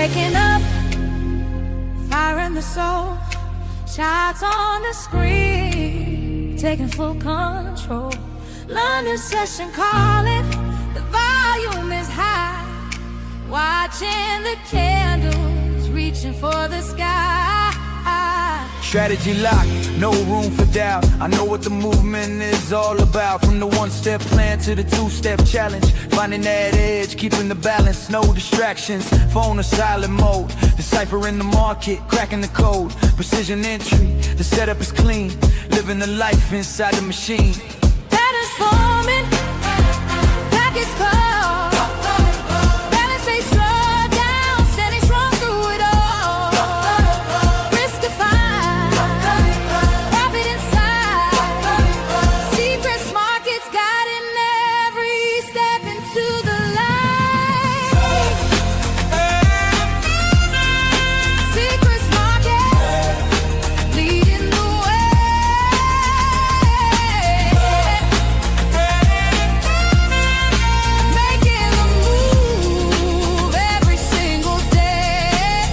Waking up, fire in the soul, shots on the screen, taking full control. London session calling, the volume is high, watching the candles reaching for the sky. Strategy locked, no room for doubt. I know what the movement is all about. From the one-step plan to the two-step challenge, finding that edge, keeping the balance, no distractions. Phone or silent mode, deciphering the market, cracking the code. Precision entry, the setup is clean. Living the life inside the machine. Patterns forming, packets called. Balance face slow down, standing strong through it all. Risk defined, profit inside. Seacrest Markets guiding every step into the light. Seacrest Markets leading the way. Making a move every single day.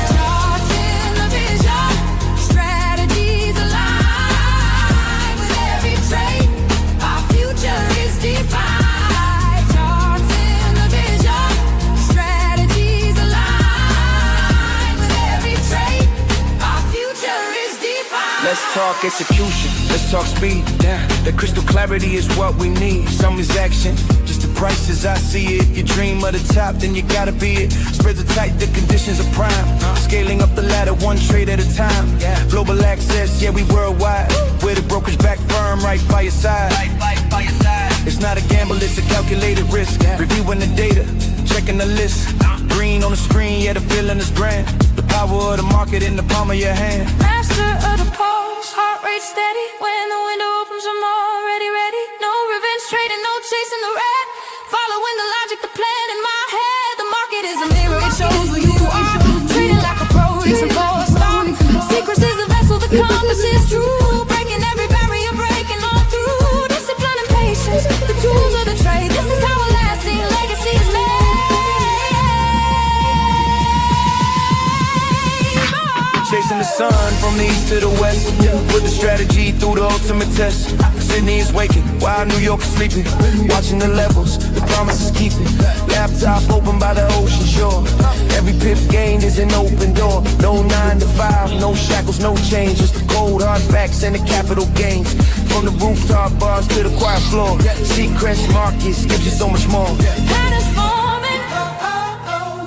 Charts in the vision, strategies align with every trade. Our future is defined. Charts in the vision, strategies align with every trade. Our future is defined. Let's talk execution, let's talk speed. Yeah, the crystal clarity is what we need. Some is action, just the price as I see it. If you dream of the top, then you gotta be it. Spreads are tight, the conditions are prime. Scaling up the ladder, one trade at a time. Global access, yeah, we worldwide. We're the brokerage back firm, right by your side. It's not a gamble, it's a calculated risk. Reviewing the data, checking the list. Green on the screen, yeah, the feeling is grand. The power of the market in the palm of your hand. Master of the pulse, heart rate steady. When the window opens, I'm already ready. No revenge trading, no chasing the rat. Following the logic, the plan in my head. The market is a mirror, it shows who you are. Trading like a pro, reaching for a star. Secrets is a vessel, the compass is true. Breaking every barrier, breaking on through. Discipline and patience, the tools of the trade. This is how a lasting legacy is made. Chasing the sun from the east to the west. Put the strategy through the ultimate test. Sydney is waking while New York is sleeping. Watching the levels, the promise is keeping. Laptop open by the ocean shore. Every pip gained is an open door. No 9 to 5, no shackles, no change. Just the cold hard facts and the capital gains. From the rooftop bars to the quiet floor. Seacrest Markets gives you so much more. Patterns forming,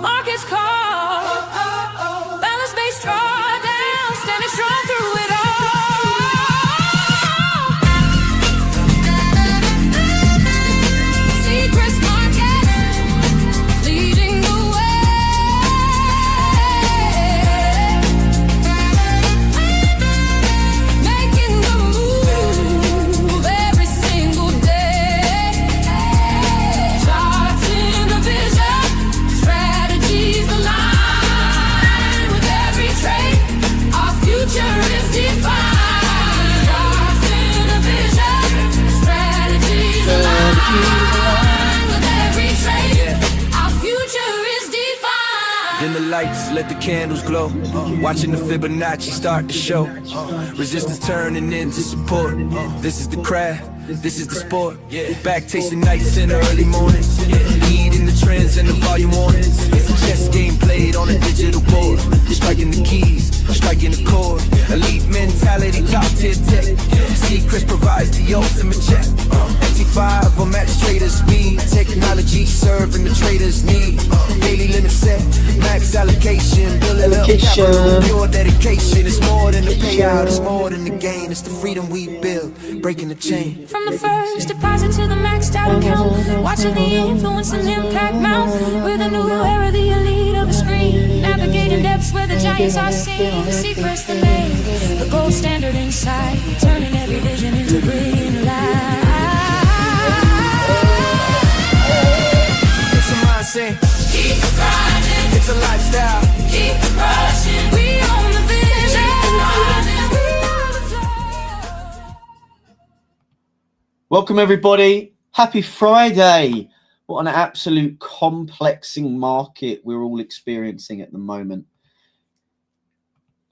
markets call. Balance base drawdown, standing strong through it all. Seacrest Markets leading the way. Making the move every single day. Charts in the vision, strategies align with every trade. Our future is defined. Charts in the vision, strategies align with every trade. Our future is defined. Then the lights let the candles glow. Watching the Fibonacci start to show. Resistance turning into support. This is the craft, this is the sport. Back tasting nights in the early mornings. Leading the trends and the volume warnings. It's a chess game played on a digital board. Striking the keys, striking the chord. Elite mentality, top tier tech. Seacrest provides the ultimate check. MT5 will match traders' speed. Technology serving the traders' need. Daily limit set, max allocation. Building up capital, pure dedication. It's more than the payout, it's more than the gain. It's the freedom we build, breaking the chain. From the first deposit to the maxed out account, watching the influence and impact mount. With a new era, the elite of the screen, navigating depths where the giants are seen. Seacrest the name, the gold standard inside, turning every vision into brilliant light. It's a mindset, Keep grinding, it's a lifestyle. keep crushing. We own the vision. We are the flow. Welcome everybody. Happy Friday. What an absolute complexing market we're all experiencing at the moment.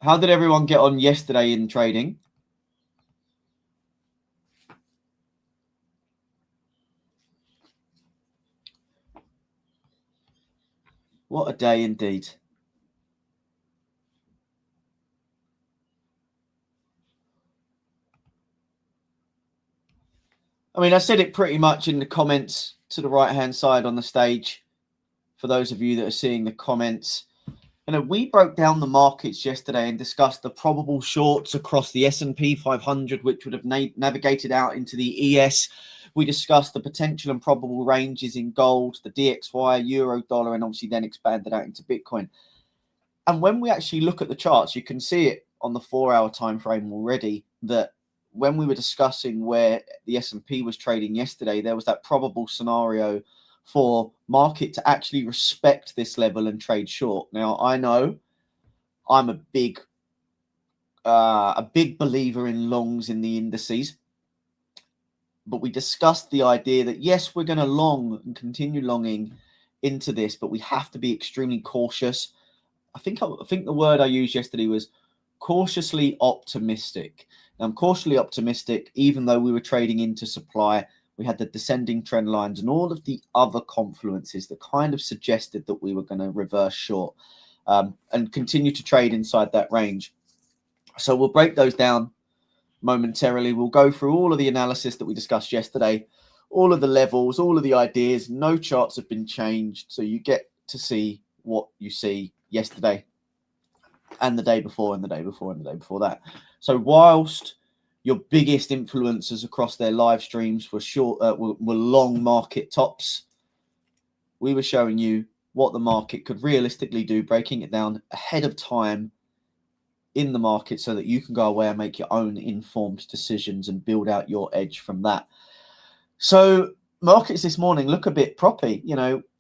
How did everyone get on yesterday in trading? What a day indeed. I mean, I said it pretty much in the comments to the right-hand side on the stage. For those of you that are seeing the comments, we broke down the markets yesterday and discussed the probable shorts across the S&P 500, which would have navigated out into the ES. We discussed the potential and probable ranges in gold, the DXY, euro, dollar, and obviously then expanded out into Bitcoin. And when we actually look at the charts, you can see it on the 4-hour time frame already, that when we were discussing where the S&P was trading yesterday, there was that probable scenario for market to actually respect this level and trade short. Now, I know I'm a big believer in longs in the indices, but we discussed the idea that yes, we're going to long and continue longing into this, but we have to be extremely cautious. I think the word I used yesterday was cautiously optimistic. Now, I'm cautiously optimistic, even though we were trading into supply. We had the descending trend lines and all of the other confluences that kind of suggested that we were going to reverse short and continue to trade inside that range. So we'll break those down momentarily. We'll go through all of the analysis that we discussed yesterday, all of the levels, all of the ideas. No charts have been changed. So you get to see what you see yesterday and the day before and the day before and the day before that. So whilst your biggest influencers across their live streams were long market tops, we were showing you what the market could realistically do, breaking it down ahead of time in the market so that you can go away and make your own informed decisions and build out your edge from that. So markets this morning look a bit proppy.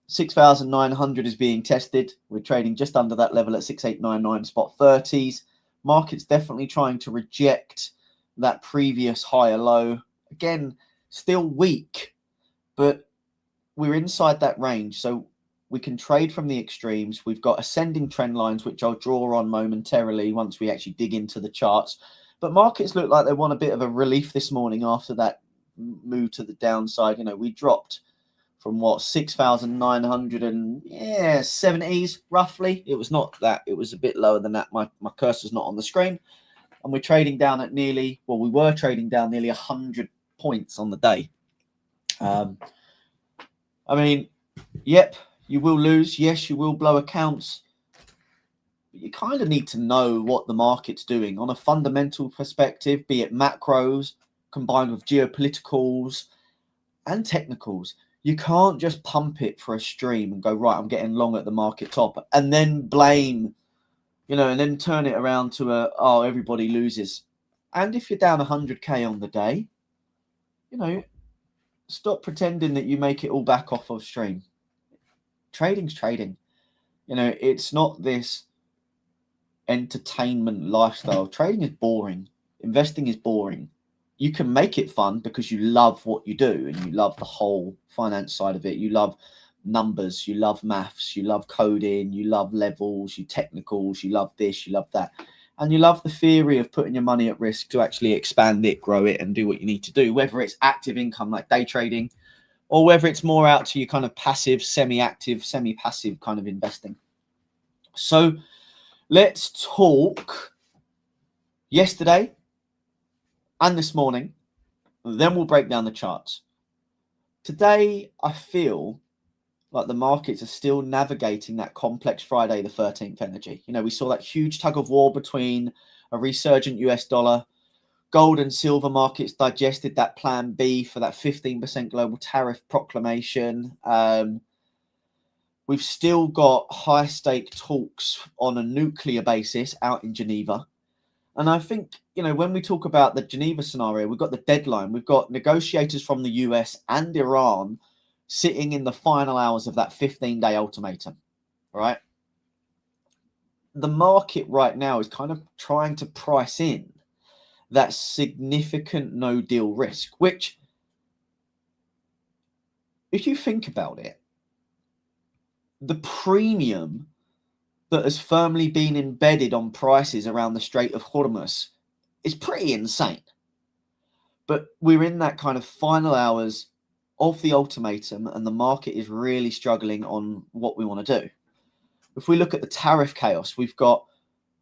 6,900 is being tested. We're trading just under that level at 6,899 spot 30s. Market's definitely trying to reject that previous higher low. Again, still weak, but we're inside that range. So we can trade from the extremes. We've got ascending trend lines, which I'll draw on momentarily once we actually dig into the charts. But markets look like they want a bit of a relief this morning after that move to the downside. We dropped from 6,970s roughly. It was not that. It was a bit lower than that. My cursor's not on the screen. And we're trading down at we were trading down nearly 100 points on the day. Yep, you will lose. Yes, you will blow accounts. But you kind of need to know what the market's doing on a fundamental perspective, be it macros combined with geopoliticals and technicals. You can't just pump it for a stream and go, right, I'm getting long at the market top, and then blame, and then turn it around to everybody loses. And if you're down 100K on the day, stop pretending that you make it all back off of stream. Trading's trading. It's not this entertainment lifestyle. Trading is boring. Investing is boring. You can make it fun because you love what you do and you love the whole finance side of it. You love numbers, you love maths, you love coding, you love levels, you technicals, you love this, you love that. And you love the theory of putting your money at risk to actually expand it, grow it, and do what you need to do, whether it's active income like day trading or whether it's more out to your kind of passive, semi-active, semi-passive kind of investing. So let's talk yesterday and this morning, then we'll break down the charts. Today, I feel like the markets are still navigating that complex Friday the 13th energy. We saw that huge tug of war between a resurgent US dollar. Gold and silver markets digested that plan B for that 15% global tariff proclamation. We've still got high stake talks on a nuclear basis out in Geneva. And I think, when we talk about the Geneva scenario, we've got the deadline. We've got negotiators from the US and Iran sitting in the final hours of that 15-day ultimatum, right? The market right now is kind of trying to price in that significant no-deal risk, which if you think about it, the premium that has firmly been embedded on prices around the Strait of Hormuz is pretty insane. But we're in that kind of final hours of the ultimatum, and the market is really struggling on what we want to do. If we look at the tariff chaos, we've got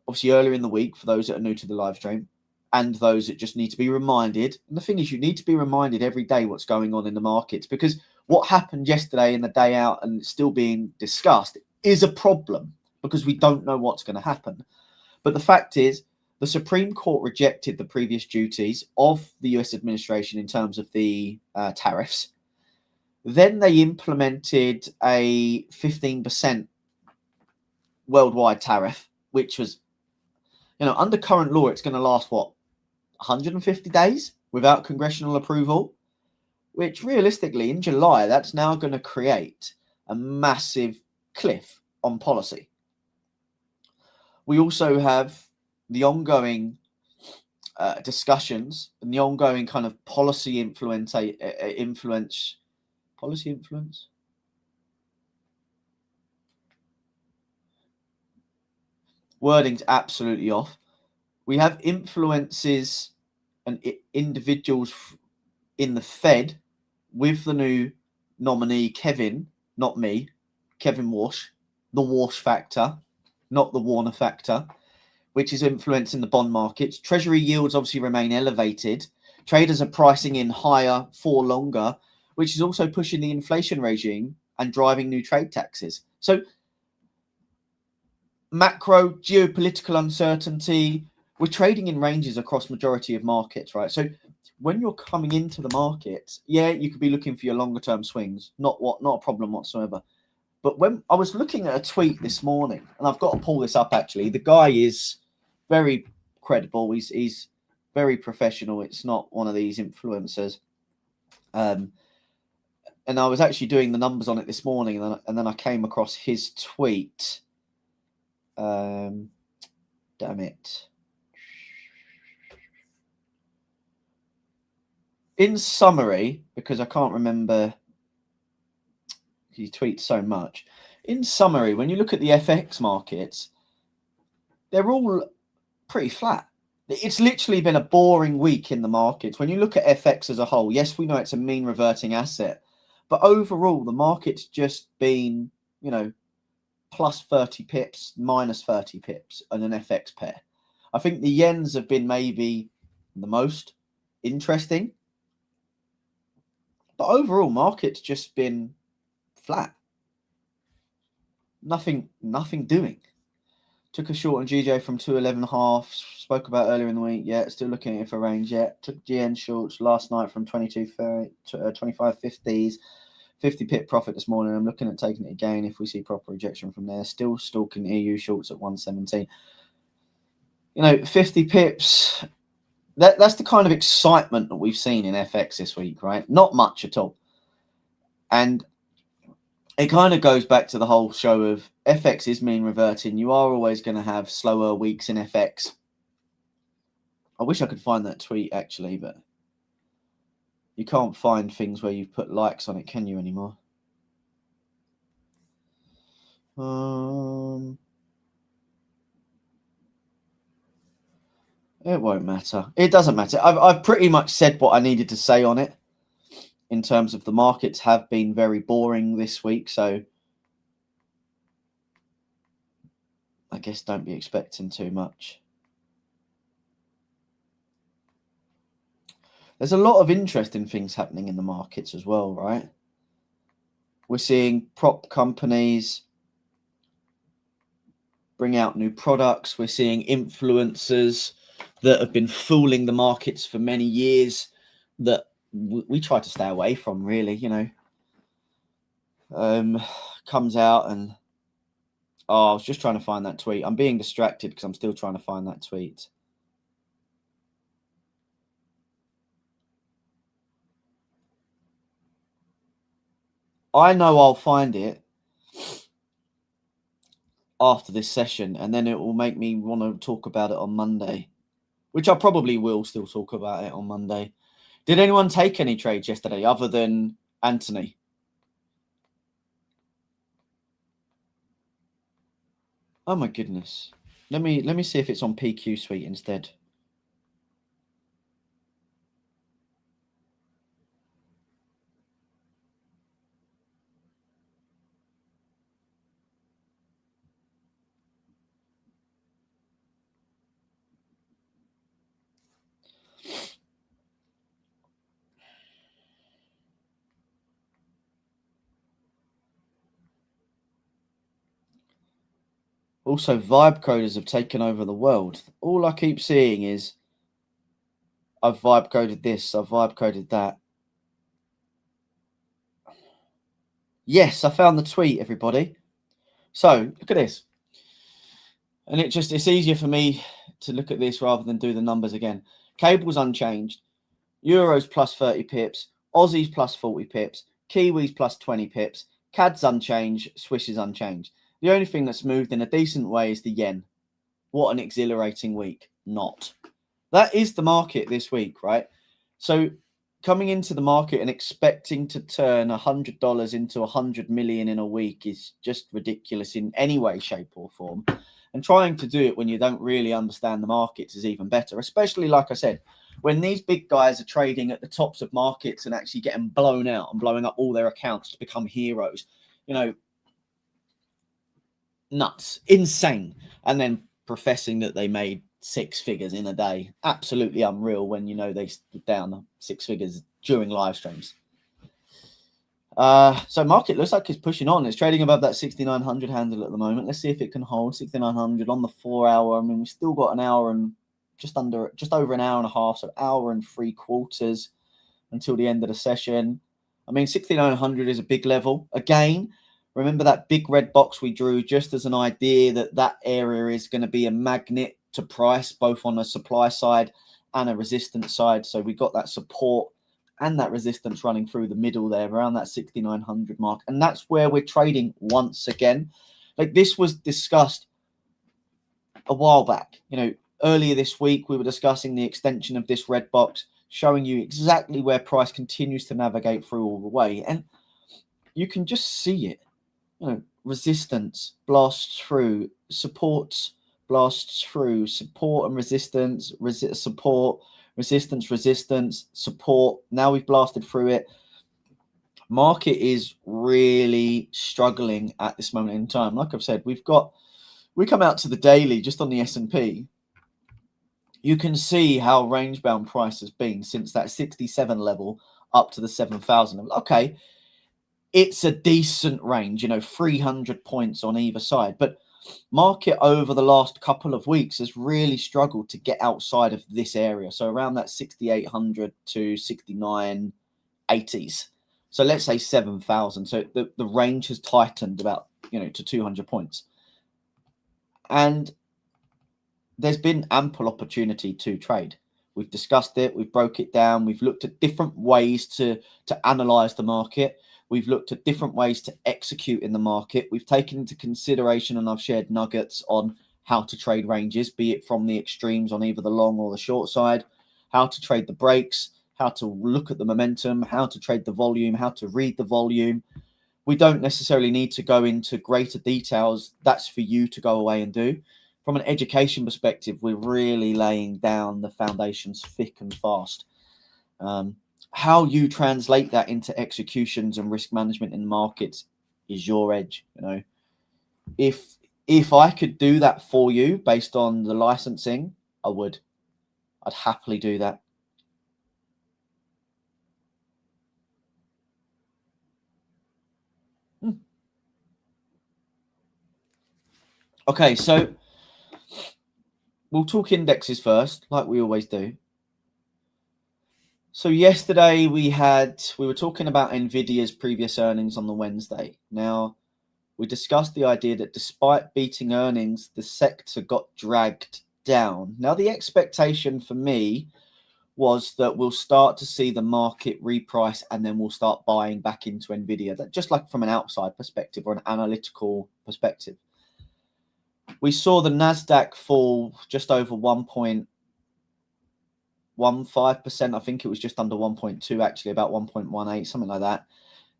obviously earlier in the week, for those that are new to the live stream, and those that just need to be reminded. And the thing is, you need to be reminded every day what's going on in the markets, because what happened yesterday and the day out and it's still being discussed is a problem, because we don't know what's going to happen. But the fact is, the Supreme Court rejected the previous duties of the US administration in terms of the tariffs. Then they implemented a 15% worldwide tariff, which was, under current law, it's going to last, 150 days without congressional approval, which realistically in July, that's now going to create a massive cliff on policy. We also have the ongoing discussions and the ongoing kind of policy influence. Wording's absolutely off. We have influences and individuals in the Fed with the new nominee, Kevin, not me, Kevin Walsh, the Walsh factor, not the Warner factor, which is influencing the bond markets. Treasury yields obviously remain elevated. Traders are pricing in higher for longer, which is also pushing the inflation regime and driving new trade taxes. So macro geopolitical uncertainty, we're trading in ranges across majority of markets, right? So when you're coming into the markets, yeah, you could be looking for your longer term swings, not a problem whatsoever. But when I was looking at a tweet this morning, and I've got to pull this up actually, the guy is very credible. He's very professional. It's not one of these influencers. And I was actually doing the numbers on it this morning, and then I came across his tweet. Damn it. In summary, because I can't remember, he tweets so much. In summary, when you look at the FX markets, they're all pretty flat. It's literally been a boring week in the markets. When you look at FX as a whole, yes, we know it's a mean reverting asset, but overall, the market's just been, plus 30 pips, minus 30 pips on an FX pair. I think the yens have been maybe the most interesting. But overall, market's just been flat. Nothing doing. Took a short on GJ from 211.5. Spoke about earlier in the week. Yeah, still looking at it for range yet. Took GN shorts last night from 25.50s. 50 pip profit this morning. I'm looking at taking it again if we see proper rejection from there. Still stalking EU shorts at 117. 50 pips. That's the kind of excitement that we've seen in FX this week, right? Not much at all. And it kind of goes back to the whole show of FX is mean reverting. You are always going to have slower weeks in FX. I wish I could find that tweet actually, but you can't find things where you've put likes on it, can you, anymore? It won't matter. It doesn't matter. I've pretty much said what I needed to say on it in terms of the markets have been very boring this week. So I guess don't be expecting too much. There's a lot of interesting things happening in the markets as well, right? We're seeing prop companies bring out new products. We're seeing influencers that have been fooling the markets for many years that we try to stay away from, really, comes out and, I was just trying to find that tweet. I'm being distracted because I'm still trying to find that tweet. I know I'll find it after this session, and then it will make me want to talk about it on Monday, which I probably will still talk about it on Monday. Did anyone take any trades yesterday other than Anthony? Oh my goodness. Let me see if it's on PQ Suite instead. Also, vibe coders have taken over the world. All I keep seeing is I've vibe coded this, I've vibe coded that. Yes, I found the tweet, everybody. So look at this. And it's easier for me to look at this rather than do the numbers again. Cables unchanged, Euros plus 30 pips, Aussies plus 40 pips, Kiwis plus 20 pips, CAD's unchanged, Swiss is unchanged. The only thing that's moved in a decent way is the yen. What an exhilarating week. Not. That is the market this week, right? So coming into the market and expecting to turn $100 into 100 million in a week is just ridiculous in any way, shape or form. And trying to do it when you don't really understand the markets is even better, especially, like I said, when these big guys are trading at the tops of markets and actually getting blown out and blowing up all their accounts to become heroes. You know, nuts, insane. And then professing that they made six figures in a day. Absolutely unreal when you know they stood down six figures during live streams. So market looks like it's pushing on. It's trading above that 6,900 handle at the moment. Let's see if it can hold 6,900 on the 4 hour. I mean, we've still got an hour and just over an hour and a half, so hour and 3/4 until the end of the session. I mean, 6,900 is a big level. Again, remember that big red box we drew just as an idea that that area is going to be a magnet to price, both on the supply side and a resistance side. So we got that support and that resistance running through the middle there around that 6,900 mark. And that's where we're trading once again. Like, this was discussed a while back. You know, earlier this week, we were discussing the extension of this red box, showing you exactly where price continues to navigate through all the way. And you can just see it. You know, resistance blasts through, supports blasts through, support and resistance, support, resistance, support. Now we've blasted through it. Market is really struggling at this moment in time. Like I've said, we come out to the daily just on the S&P. You can see how range bound price has been since that 67 level up to the 7,000 level. Okay, it's a decent range, you know, 300 points on either side. But market over the last couple of weeks has really struggled to get outside of this area. So around that 6,800 to 6,980s. So let's say 7,000. So the range has tightened about, you know, to 200 points. And there's been ample opportunity to trade. We've discussed it. We've broke it down. We've looked at different ways to analyze the market. We've looked at different ways to execute in the market. We've taken into consideration, and I've shared nuggets on how to trade ranges, be it from the extremes on either the long or the short side, how to trade the breaks, how to look at the momentum, how to trade the volume, how to read the volume. We don't necessarily need to go into greater details. That's for you to go away and do. From an education perspective, we're really laying down the foundations thick and fast. How you translate that into executions and risk management in markets is your edge. You know, if I could do that for you based on the licensing, I would. I'd happily do that. Okay, so we'll talk indexes first, like we always do. So yesterday we were talking about Nvidia's previous earnings on the Wednesday. Now, we discussed the idea that despite beating earnings, the sector got dragged down. Now, the expectation for me was that we'll start to see the market reprice and then we'll start buying back into Nvidia. That, just like from an outside perspective or an analytical perspective. We saw the Nasdaq fall just over 1.15%. I think it was just under 1.2, actually, about 1.18, something like that.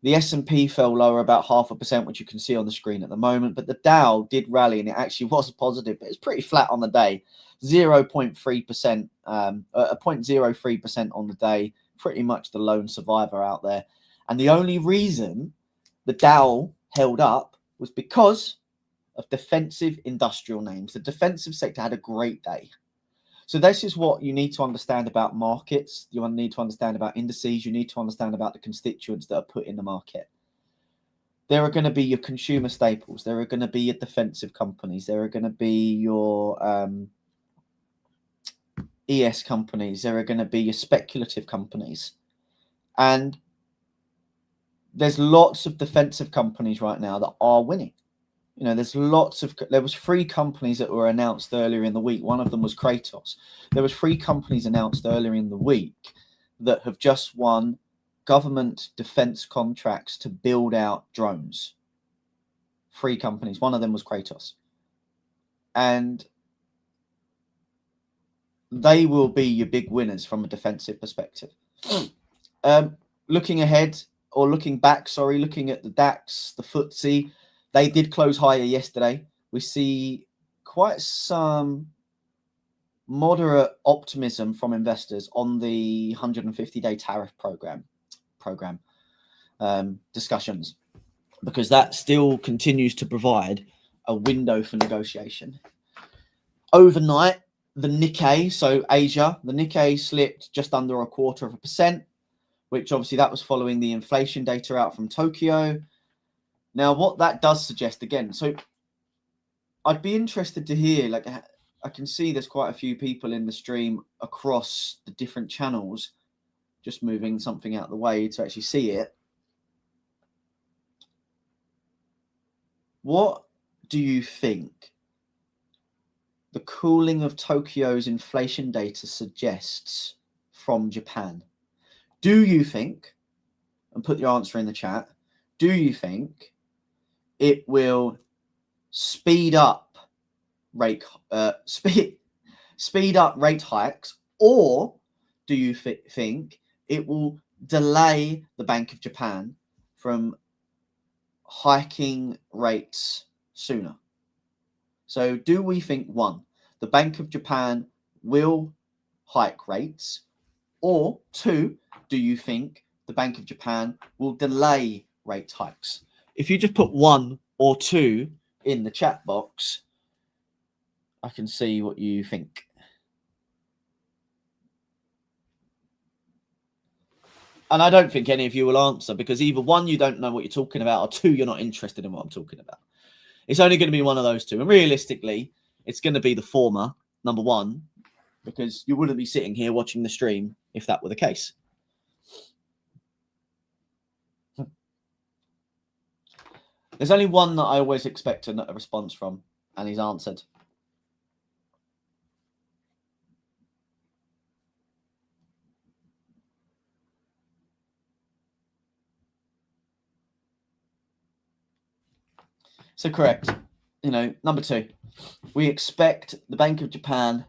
The S&P fell lower about 0.5%, which you can see on the screen at the moment. But the Dow did rally, and it actually was positive, but it's pretty flat on the day. 0.3%, 0.03% on the day. Pretty much the lone survivor out there. And the only reason the Dow held up was because of defensive industrial names. The defensive sector had a great day. So this is what you need to understand about markets. You need to understand about indices. You need to understand about the constituents that are put in the market. There are going to be your consumer staples. There are going to be your defensive companies. There are going to be your ES companies. There are going to be your speculative companies. And there's lots of defensive companies right now that are winning. You know, there was 3 companies that were announced earlier in the week. One of them was Kratos. There was 3 companies announced earlier in the week that have just won government defense contracts to build out drones. 3 companies. One of them was Kratos. And they will be your big winners from a defensive perspective. Looking ahead, or looking back, looking at the DAX, the FTSE, they did close higher yesterday. We see quite some moderate optimism from investors on the 150-day tariff program discussions, because that still continues to provide a window for negotiation. Overnight, the Nikkei, so Asia, the Nikkei slipped just under 0.25%, which obviously that was following the inflation data out from Tokyo. Now, what that does suggest, again, so I'd be interested to hear, like, I can see there's quite a few people in the stream across the different channels, just moving something out of the way to actually see it. What do you think the cooling of Tokyo's inflation data suggests from Japan? Do you think, and put your answer in the chat, do you think it will speed up rate hikes, or do you think it will delay the Bank of Japan from hiking rates sooner? So do we think, 1, the Bank of Japan will hike rates, or 2, do you think the Bank of Japan will delay rate hikes? If you just put 1 or 2 in the chat box, I can see what you think. And I don't think any of you will answer, because either 1, you don't know what you're talking about, or 2, you're not interested in what I'm talking about. It's only going to be one of those 2. And realistically, it's going to be the former, number 1, because you wouldn't be sitting here watching the stream if that were the case. There's only one that I always expect a response from, and he's answered. So correct. You know, number 2, we expect the Bank of Japan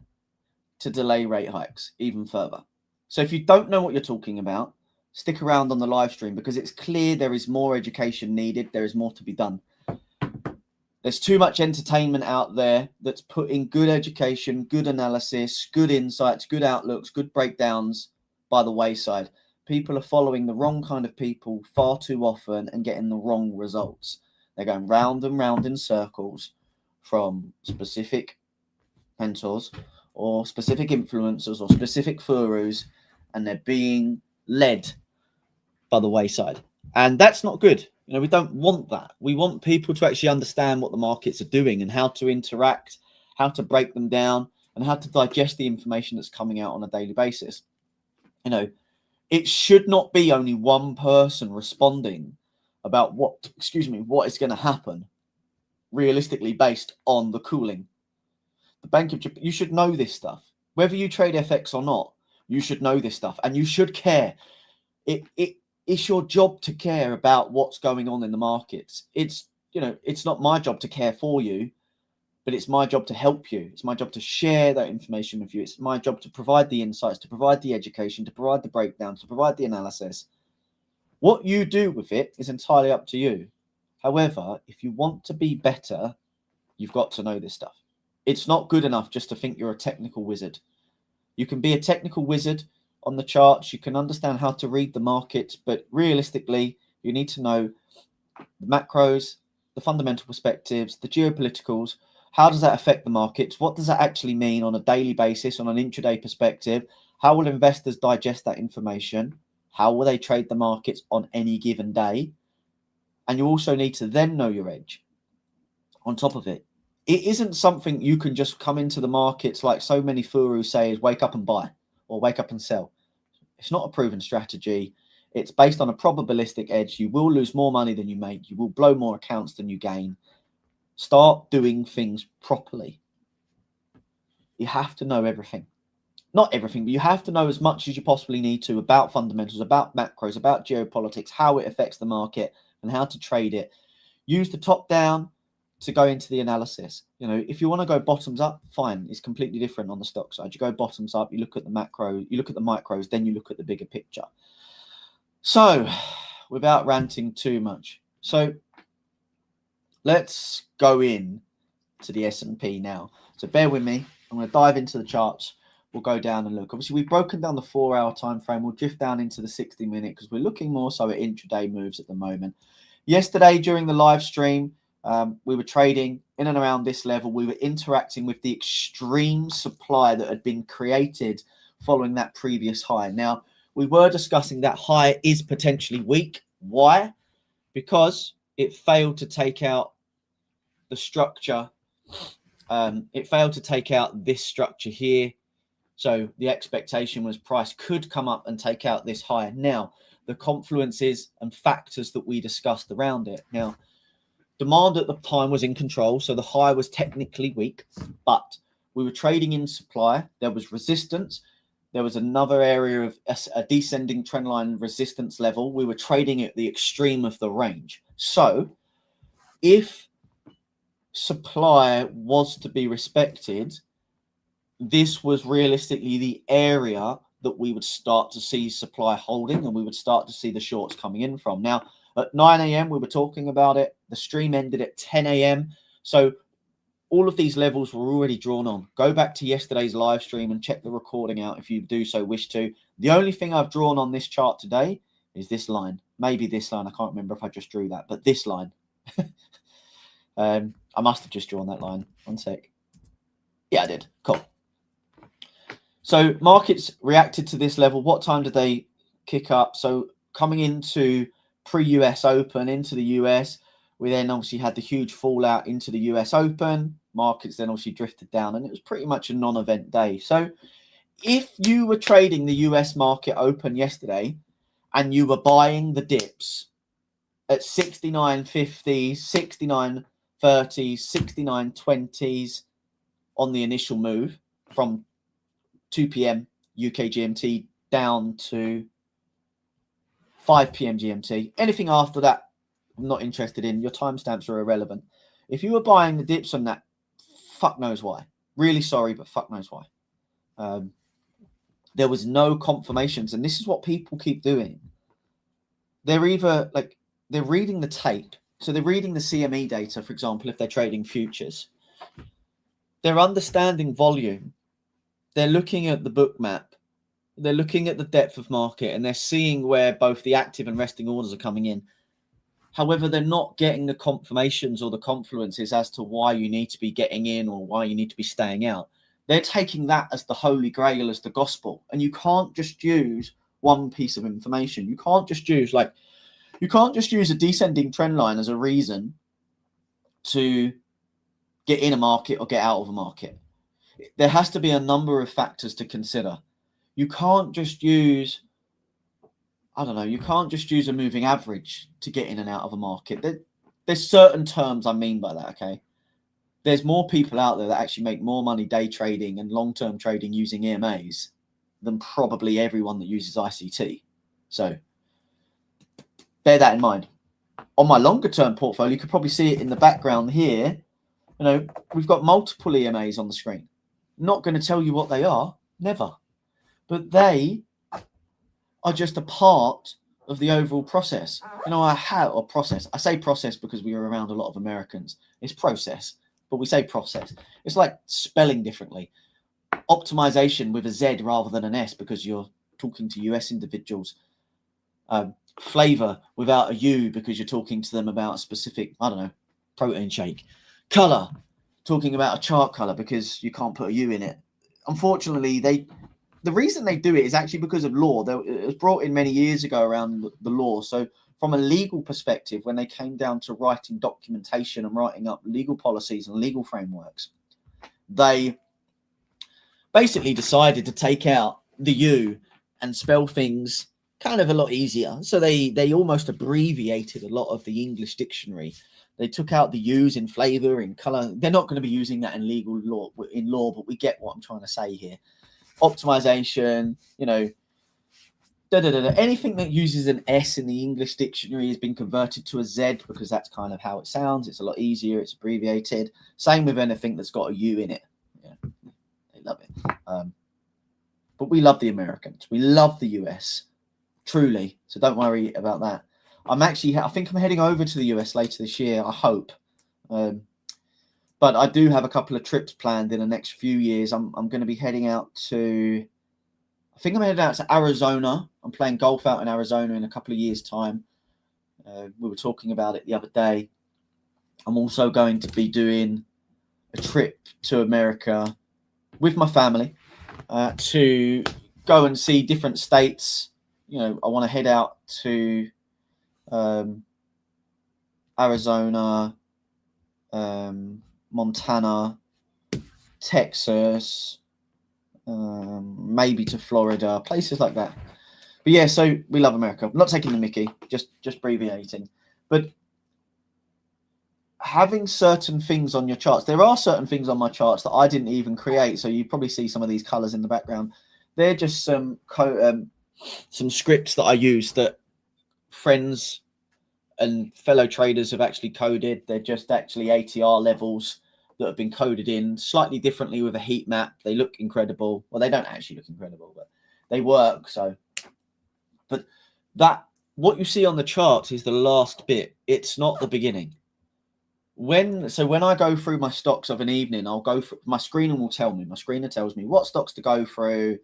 to delay rate hikes even further. So if you don't know what you're talking about, stick around on the live stream, because it's clear there is more education needed. There is more to be done. There's too much entertainment out there that's putting good education, good analysis, good insights, good outlooks, good breakdowns by the wayside. People are following the wrong kind of people far too often and getting the wrong results. They're going round and round in circles from specific mentors or specific influencers or specific gurus, and they're being led by the wayside. And that's not good. You know, we don't want that. We want people to actually understand what the markets are doing and how to interact, how to break them down, and how to digest the information that's coming out on a daily basis. You know, it should not be only one person responding about what is going to happen realistically based on the cooling. The Bank of Japan, you should know this stuff. Whether you trade FX or not, you should know this stuff, and you should care. It's your job to care about what's going on in the markets. It's not my job to care for you, but it's my job to help you. It's my job to share that information with you. It's my job to provide the insights, to provide the education, to provide the breakdown, to provide the analysis. What you do with it is entirely up to you. However, if you want to be better, you've got to know this stuff. It's not good enough just to think you're a technical wizard. You can be a technical wizard on the charts. You can understand how to read the markets, but realistically, you need to know the macros, the fundamental perspectives, the geopoliticals. How does that affect the markets? What does that actually mean on a daily basis, on an intraday perspective? How will investors digest that information? How will they trade the markets on any given day? And you also need to then know your edge on top of it. It isn't something you can just come into the markets like so many gurus say is wake up and buy or wake up and sell. It's not a proven strategy. It's based on a probabilistic edge. You will lose more money than you make. You will blow more accounts than you gain. Start doing things properly. You have to know everything. Not everything, but you have to know as much as you possibly need to about fundamentals, about macros, about geopolitics, how it affects the market and how to trade it. Use the top down to go into the analysis. You know, if you want to go bottoms up, fine. It's completely different on the stock side. You go bottoms up, you look at the macro, you look at the micros, then you look at the bigger picture. So, without ranting too much. So, let's go in to the S&P now. So, bear with me. I'm going to dive into the charts. We'll go down and look. Obviously, we've broken down the 4-hour time frame. We'll drift down into the 60-minute because we're looking more so at intraday moves at the moment. Yesterday, during the live stream, we were trading in and around this level. We were interacting with the extreme supply that had been created following that previous high. Now, we were discussing that high is potentially weak. Why? Because it failed to take out the structure. It failed to take out this structure here. So the expectation was price could come up and take out this high. Now, the confluences and factors that we discussed around it. Now, demand at the time was in control, so the high was technically weak, but we were trading in supply. There was resistance. There was another area of a descending trendline resistance level. We were trading at the extreme of the range. So if supply was to be respected, this was realistically the area that we would start to see supply holding and we would start to see the shorts coming in from. Now, at 9 a.m., we were talking about it. The stream ended at 10 a.m. So all of these levels were already drawn on. Go back to yesterday's live stream and check the recording out if you do so wish to. The only thing I've drawn on this chart today is this line. Maybe this line. I can't remember if I just drew that, but this line. I must have just drawn that line. One sec. Yeah, I did. Cool. So markets reacted to this level. What time did they kick up? So coming into pre-US Open, into the US, we then obviously had the huge fallout into the US Open. Markets then obviously drifted down, and it was pretty much a non-event day. So if you were trading the US market open yesterday and you were buying the dips at 69.50s, 69.30s, 69.20s on the initial move from 2 p.m. UK GMT down to 5 p.m. GMT, anything after that, I'm not interested in. Your timestamps are irrelevant. If you were buying the dips on that, fuck knows why. Really sorry, but fuck knows why. There was no confirmations, and this is what people keep doing. They're either like they're reading the tape, so they're reading the CME data, for example, if they're trading futures. They're understanding volume. They're looking at the book map. They're looking at the depth of market, and they're seeing where both the active and resting orders are coming in. However, they're not getting the confirmations or the confluences as to why you need to be getting in or why you need to be staying out. They're taking that as the holy grail, as the gospel. And you can't just use one piece of information. You can't just use a descending trend line as a reason to get in a market or get out of a market. There has to be a number of factors to consider. You can't just use, you can't just use a moving average to get in and out of a market. There's certain terms I mean by that, okay? There's more people out there that actually make more money day trading and long-term trading using EMAs than probably everyone that uses ICT. So bear that in mind. On my longer-term portfolio, you could probably see it in the background here. We've got multiple EMAs on the screen. Not going to tell you what they are, never. But they are just a part of the overall process. You know, I say process because we are around a lot of Americans. It's process, but we say process. It's like spelling differently. Optimization with a Z rather than an S because you're talking to US individuals. Flavor without a U because you're talking to them about a specific, I don't know, protein shake. Color, talking about a chart color because you can't put a U in it. Unfortunately, the reason they do it is actually because of law. It was brought in many years ago around the law. So from a legal perspective, when they came down to writing documentation and writing up legal policies and legal frameworks, they basically decided to take out the U and spell things kind of a lot easier. So they almost abbreviated a lot of the English dictionary. They took out the U's in flavor, in color. They're not going to be using that in law, but we get what I'm trying to say here. Optimization, you know, anything that uses an S in the English dictionary has been converted to a Z because that's kind of how it sounds. It's a lot easier. It's abbreviated. Same with anything that's got a U in it. Yeah, they love it. But we love the Americans. We love the US, truly. So don't worry about that. I think I'm heading over to the US later this year. I hope. But I do have a couple of trips planned in the next few years. I'm going to be heading out to, I think I'm heading out to Arizona. I'm playing golf out in Arizona in a couple of years' time. We were talking about it the other day. I'm also going to be doing a trip to America with my family to go and see different states. You know, I want to head out to Arizona, Montana, Texas, maybe to Florida, places like that. But yeah, so we love America. I'm not taking the mickey, just abbreviating. But having certain things on your charts, there are certain things on my charts that I didn't even create. So you probably see some of these colors in the background. They're just some scripts that I use that friends and fellow traders have actually coded. They're just actually ATR levels that have been coded in slightly differently with a heat map. They look incredible. Well, they don't actually look incredible, but they work. So, but what you see on the charts is the last bit. It's not the beginning. When I go through my stocks of an evening, I'll go through my screener will tell me. My screener tells me what stocks to go through,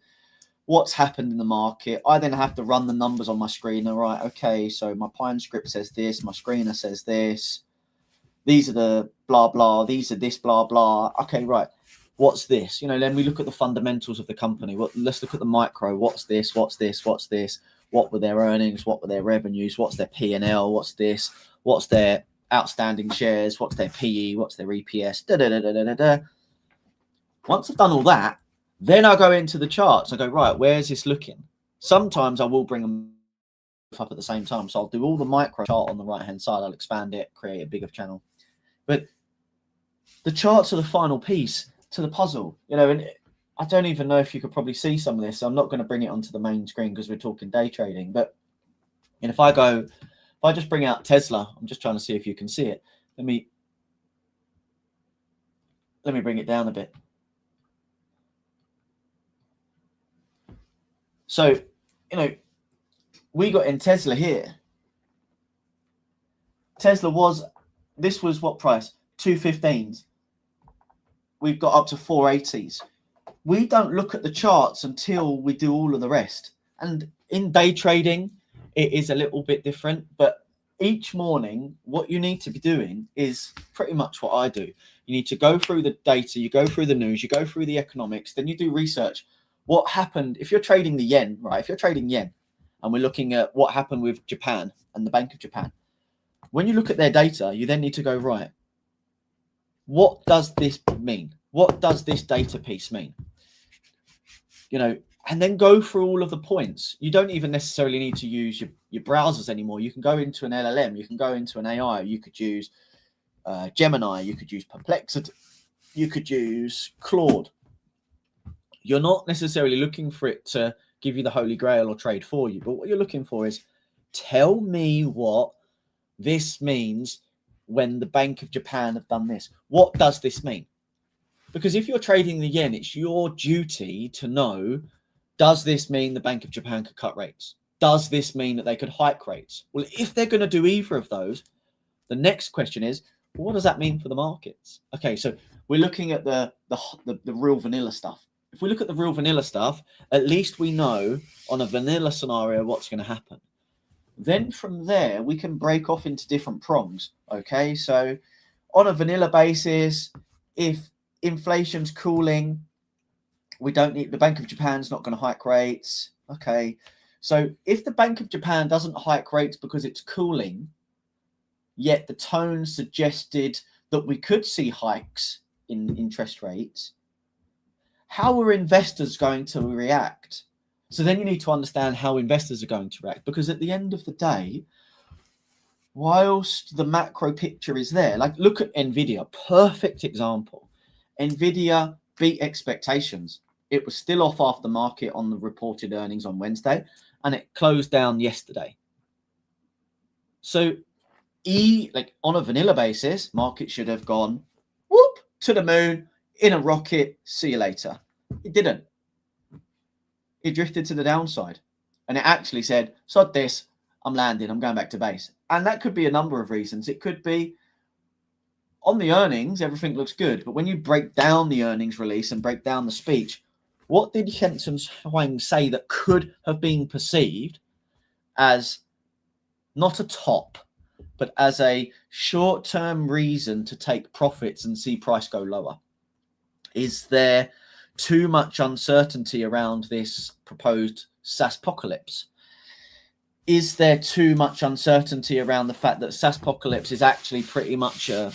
what's happened in the market. I then have to run the numbers on my screener. Right, okay, so my Pine script says this, my screener says this. These are the blah, blah, these are this, blah, blah. Okay, right, what's this? You know, then we look at the fundamentals of the company. Let's look at the micro. What's this, what's this, what's this? What were their earnings? What were their revenues? What's their P&L? What's this? What's their outstanding shares? What's their PE? What's their EPS? Once I've done all that, then I go into the charts. I go, right, where's this looking? Sometimes I will bring them up at the same time. So I'll do all the micro chart on the right-hand side. I'll expand it, create a bigger channel. But the charts are the final piece to the puzzle. You know, and I don't even know if you could probably see some of this. I'm not going to bring it onto the main screen because we're talking day trading. But and if I just bring out Tesla, I'm just trying to see if you can see it. Let me bring it down a bit. So, you know, we got in Tesla here. This was what price? 215s. We've got up to 480s. We don't look at the charts until we do all of the rest. And in day trading, it is a little bit different. But each morning, what you need to be doing is pretty much what I do. You need to go through the data, you go through the news, you go through the economics, then you do research. What happened if you're trading the yen, right? If you're trading yen and we're looking at what happened with Japan and the Bank of Japan, when you look at their data, you then need to go, right, what does this mean? What does this data piece mean? You know, and then go through all of the points. You don't even necessarily need to use your browsers anymore. You can go into an LLM, you can go into an AI, you could use Gemini, you could use Perplexity, you could use Claude. You're not necessarily looking for it to give you the holy grail or trade for you, but what you're looking for is tell me what this means when the Bank of Japan have done this. What does this mean? Because if you're trading the yen, it's your duty to know, does this mean the Bank of Japan could cut rates? Does this mean that they could hike rates? Well, if they're going to do either of those, the next question is, what does that mean for the markets? Okay, so we're looking at the real vanilla stuff. If we look at the real vanilla stuff, at least we know on a vanilla scenario what's going to happen. Then from there, we can break off into different prongs. Okay, so on a vanilla basis, if inflation's cooling, we don't need, the Bank of Japan's not going to hike rates. Okay, so if the Bank of Japan doesn't hike rates because it's cooling, yet the tone suggested that we could see hikes in interest rates, how are investors going to react? So then you need to understand how investors are going to react, because at the end of the day, whilst the macro picture is there, like look at Nvidia, perfect example. Nvidia beat expectations. It was still off after market on the reported earnings on Wednesday, and it closed down yesterday. So like on a vanilla basis, market should have gone whoop to the moon in a rocket. See you later. It didn't. It drifted to the downside, and it actually said, sod this, I'm landing, I'm going back to base. And that could be a number of reasons. It could be on the earnings, everything looks good, but when you break down the earnings release and break down the speech, what did Jensen Huang say that could have been perceived as not a top, but as a short-term reason to take profits and see price go lower? Is there too much uncertainty around this proposed SaaSpocalypse? Is there too much uncertainty around the fact that SaaSpocalypse is actually pretty much a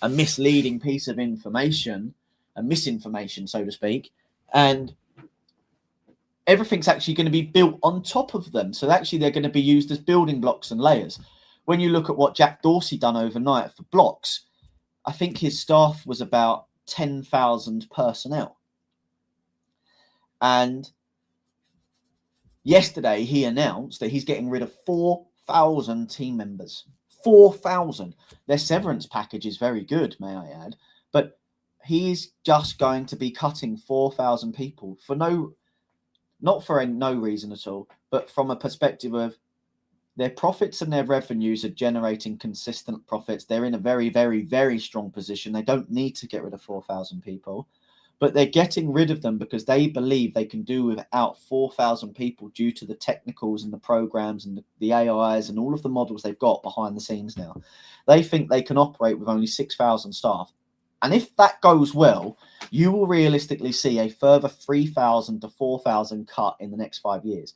misleading piece of information, a misinformation, so to speak, and everything's actually going to be built on top of them? So actually they're going to be used as building blocks and layers. When you look at what Jack Dorsey done overnight for blocks, I think his staff was about 10,000 personnel. And yesterday he announced that he's getting rid of 4,000 team members. 4,000. Their severance package is very good, may I add, but he's just going to be cutting 4,000 people for not for no reason at all, but from a perspective of their profits and their revenues are generating consistent profits. They're in a very, very, very strong position. They don't need to get rid of 4,000 people, but they're getting rid of them because they believe they can do without 4,000 people due to the technicals and the programs and the AIs and all of the models they've got behind the scenes now. They think they can operate with only 6,000 staff. And if that goes well, you will realistically see a further 3,000 to 4,000 cut in the next 5 years.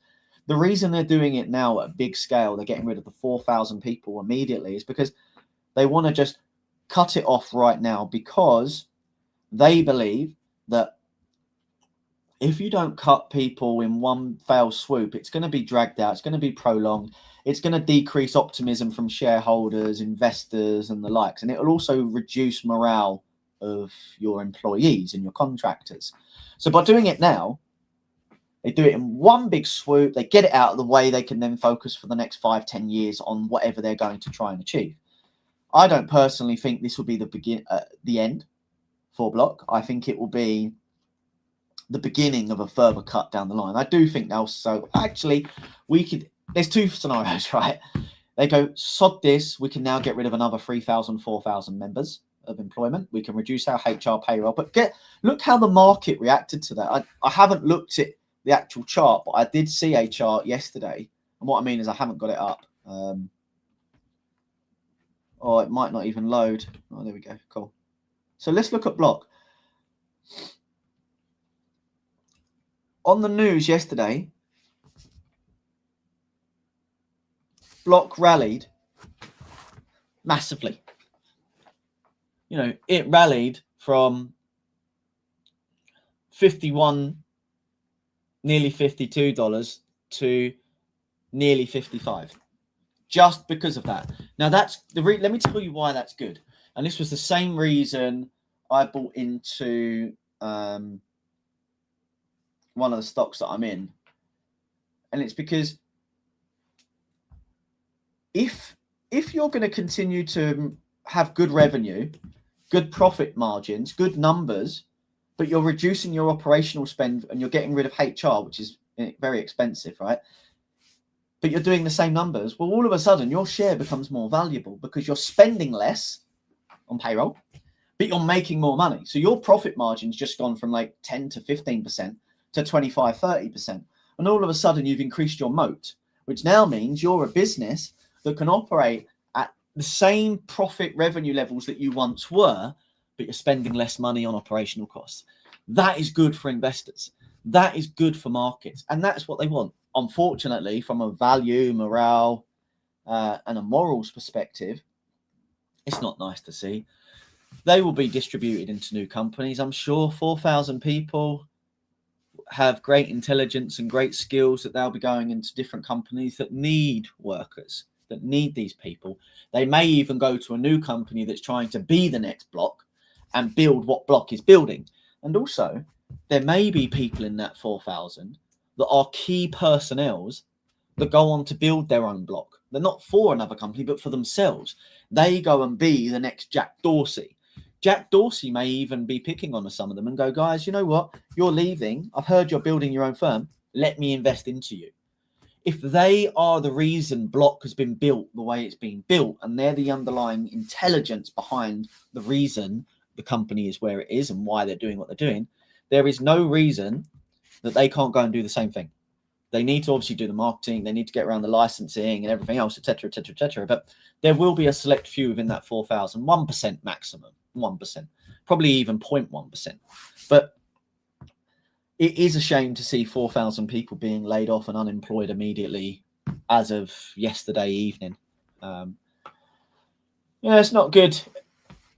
The reason they're doing it now at a big scale, they're getting rid of the 4,000 people immediately, is because they want to just cut it off right now, because they believe that if you don't cut people in one fell swoop, it's going to be dragged out, it's going to be prolonged, it's going to decrease optimism from shareholders, investors, and the likes, and it will also reduce morale of your employees and your contractors. So by doing it now, they do it in one big swoop, they get it out of the way, they can then focus for the next 5-10 years on whatever they're going to try and achieve. I don't personally think this will be the end for Block. I think it will be the beginning of a further cut down the line. I do think now, so actually there's two scenarios, right? They go, sod this, we can now get rid of another 3,000, 4,000 members of employment. We can reduce our HR payroll, but look how the market reacted to that. I haven't looked at the actual chart, but I did see a chart yesterday, and what I mean is I haven't got it up. Or it might not even load. Oh, there we go. Cool. So let's look at Block. On the news yesterday, Block rallied massively. You know, it rallied from 51, nearly $52 to nearly 55, just because of that. Now that's let me tell you why that's good. And this was the same reason I bought into one of the stocks that I'm in, and it's because if you're going to continue to have good revenue, good profit margins, good numbers, but you're reducing your operational spend and you're getting rid of HR, which is very expensive, right? But you're doing the same numbers. Well, all of a sudden, your share becomes more valuable because you're spending less on payroll, but you're making more money. So your profit margin's just gone from like 10 to 15% to 25, 30%. And all of a sudden, you've increased your moat, which now means you're a business that can operate at the same profit revenue levels that you once were, but you're spending less money on operational costs. That is good for investors. That is good for markets. And that's what they want. Unfortunately, from a value, morale, and a morals perspective, it's not nice to see. They will be distributed into new companies. I'm sure 4,000 people have great intelligence and great skills that they'll be going into different companies that need workers, that need these people. They may even go to a new company that's trying to be the next Block and build what Block is building. And also, there may be people in that 4,000 that are key personnels that go on to build their own Block. They're not for another company, but for themselves. They go and be the next Jack Dorsey. Jack Dorsey may even be picking on some of them and go, guys, you know what? You're leaving. I've heard you're building your own firm. Let me invest into you. If they are the reason Block has been built the way it's been built, and they're the underlying intelligence behind the reason the company is where it is and why they're doing what they're doing, there is no reason that they can't go and do the same thing. They need to obviously do the marketing. They need to get around the licensing and everything else, etc., etc., etc. But there will be a select few within that 4,000, 1% maximum, 1%, probably even 0.1%. But it is a shame to see 4,000 people being laid off and unemployed immediately as of yesterday evening. It's not good.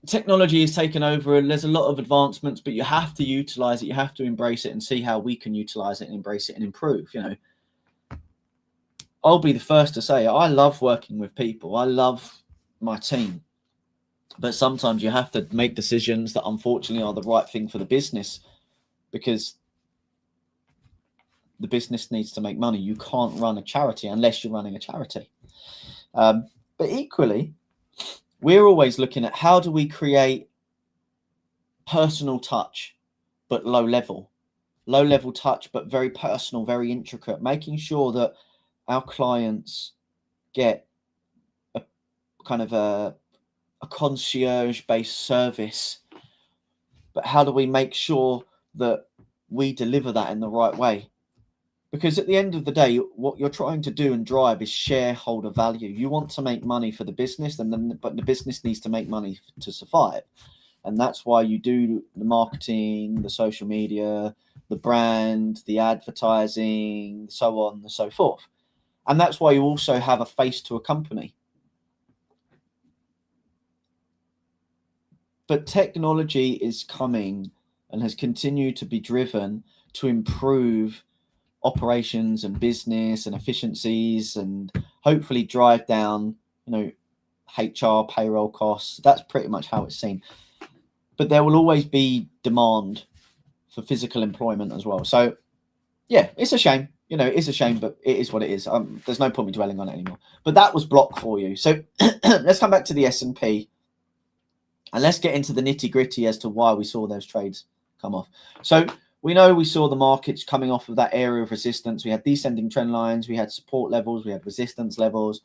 Technology is taken over and there's a lot of advancements, but you have to utilize it. You have to embrace it and see how we can utilize it and embrace it and improve. I'll be the first to say I love working with people. I love my team, but sometimes you have to make decisions that unfortunately are the right thing for the business, because the business needs to make money. You can't run a charity unless you're running a charity. But equally, we're always looking at how do we create personal touch, but low level touch, but very personal, very intricate, making sure that our clients get a kind of a concierge-based service. But how do we make sure that we deliver that in the right way? Because at the end of the day, what you're trying to do and drive is shareholder value. You want to make money for the business, but the business needs to make money to survive. And that's why you do the marketing, the social media, the brand, the advertising, so on and so forth. And that's why you also have a face to a company. But technology is coming and has continued to be driven to improve operations and business and efficiencies and hopefully drive down, HR, payroll costs. That's pretty much how it's seen. But there will always be demand for physical employment as well. So, yeah, it's a shame. It's a shame, but it is what it is. There's no point me dwelling on it anymore. But that was Block for you. So let's come back to the S&P and let's get into the nitty-gritty as to why we saw those trades come off. So we know we saw the markets coming off of that area of resistance. We had descending trend lines, we had support levels, we had resistance levels.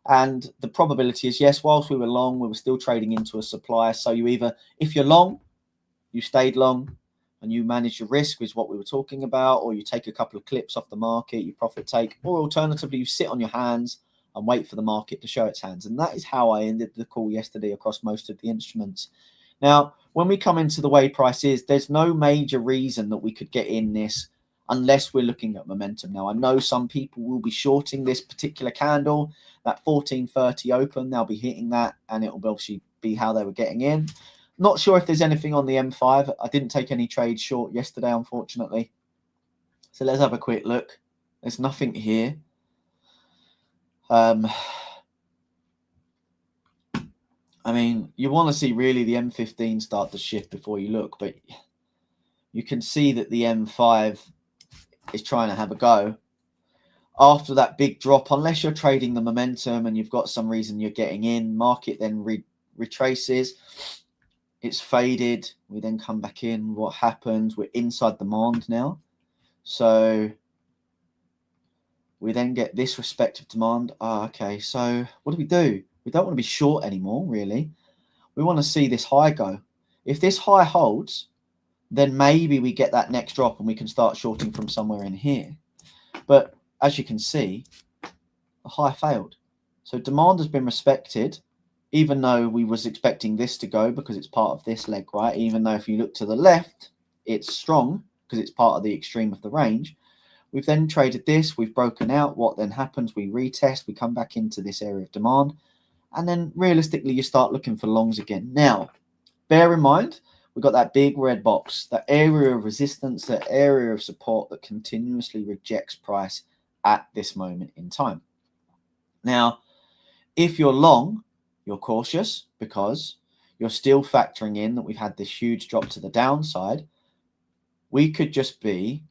And the probability is, yes, whilst we were long, we were still trading into a supply. So you either, if you're long, you stayed long and you manage your risk, is what we were talking about, or you take a couple of clips off the market, you profit take, or alternatively, you sit on your hands and wait for the market to show its hands. And that is how I ended the call yesterday across most of the instruments. Now, when we come into the way price is, there's no major reason that we could get in this unless we're looking at momentum. Now, I know some people will be shorting this particular candle, that 1430 open, they'll be hitting that, and it will obviously be how they were getting in. Not sure if there's anything on the M5. I didn't take any trades short yesterday, unfortunately. So let's have a quick look. There's nothing here. I mean, you want to see really the M15 start to shift before you look, but you can see that the M5 is trying to have a go. After that big drop, unless you're trading the momentum and you've got some reason you're getting in, market then retraces. It's faded. We then come back in. What happens? We're inside demand now. So We then get this respective demand. Okay, so what do? We don't want to be short anymore, really. We want to see this high go. If this high holds, then maybe we get that next drop and we can start shorting from somewhere in here. But as you can see, the high failed. So demand has been respected, even though we was expecting this to go because it's part of this leg, right? Even though if you look to the left, it's strong because it's part of the extreme of the range. We've then traded this, we've broken out. What then happens? We retest, we come back into this area of demand, and then realistically you start looking for longs again. Now, bear in mind, we've got that big red box, that area of resistance, that area of support that continuously rejects price at this moment in time. Now, if you're long, you're cautious because you're still factoring in that we've had this huge drop to the downside. We could just be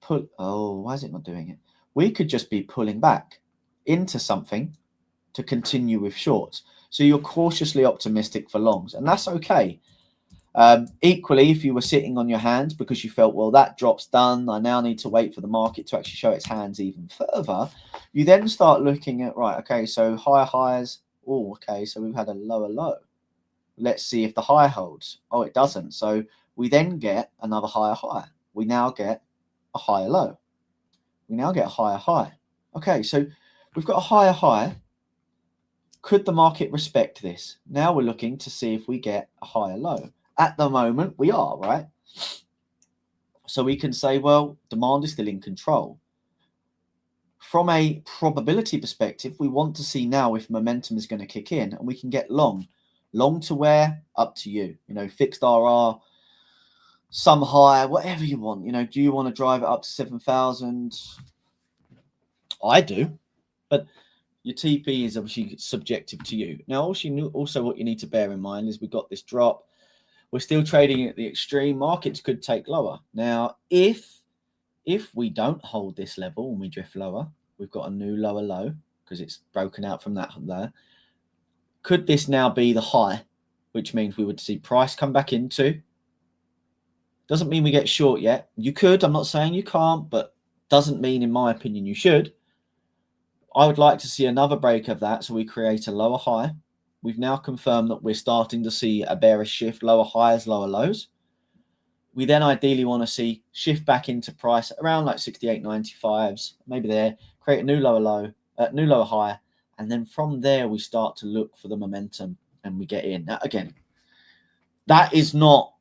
why is it not doing it? We could just be pulling back into something to continue with shorts. So you're cautiously optimistic for longs, and that's okay. Equally, if you were sitting on your hands because you felt, well, that drop's done, I now need to wait for the market to actually show its hands even further, you then start looking at, right, okay, so higher highs. Oh, okay, so we've had a lower low. Let's see if the high holds. Oh, it doesn't. So we then get another higher high. We now get a higher low. We now get a higher high. Okay, so we've got a higher high. Could the market respect this? Now we're looking to see if we get a higher low. At the moment, we are, right? So we can say, well, demand is still in control. From a probability perspective, we want to see now if momentum is going to kick in, and we can get long. Long to where? Up to you. You know, fixed RR, some high, whatever you want. You know, do you want to drive it up to 7,000? I do, but your TP is obviously subjective to you. Now, also what you need to bear in mind is we've got this drop. We're still trading at the extreme. Markets could take lower. Now, if we don't hold this level and we drift lower, we've got a new lower low because it's broken out from that there. Could this now be the high, which means we would see price come back into? Doesn't mean we get short yet. You could. I'm not saying you can't, but doesn't mean, in my opinion, you should. I would like to see another break of that so we create a lower high. We've now confirmed that we're starting to see a bearish shift, lower highs, lower lows. We then ideally want to see shift back into price around like 68.95s, maybe there, create a new lower low, new lower high, and then from there we start to look for the momentum and we get in. Now, again, that is not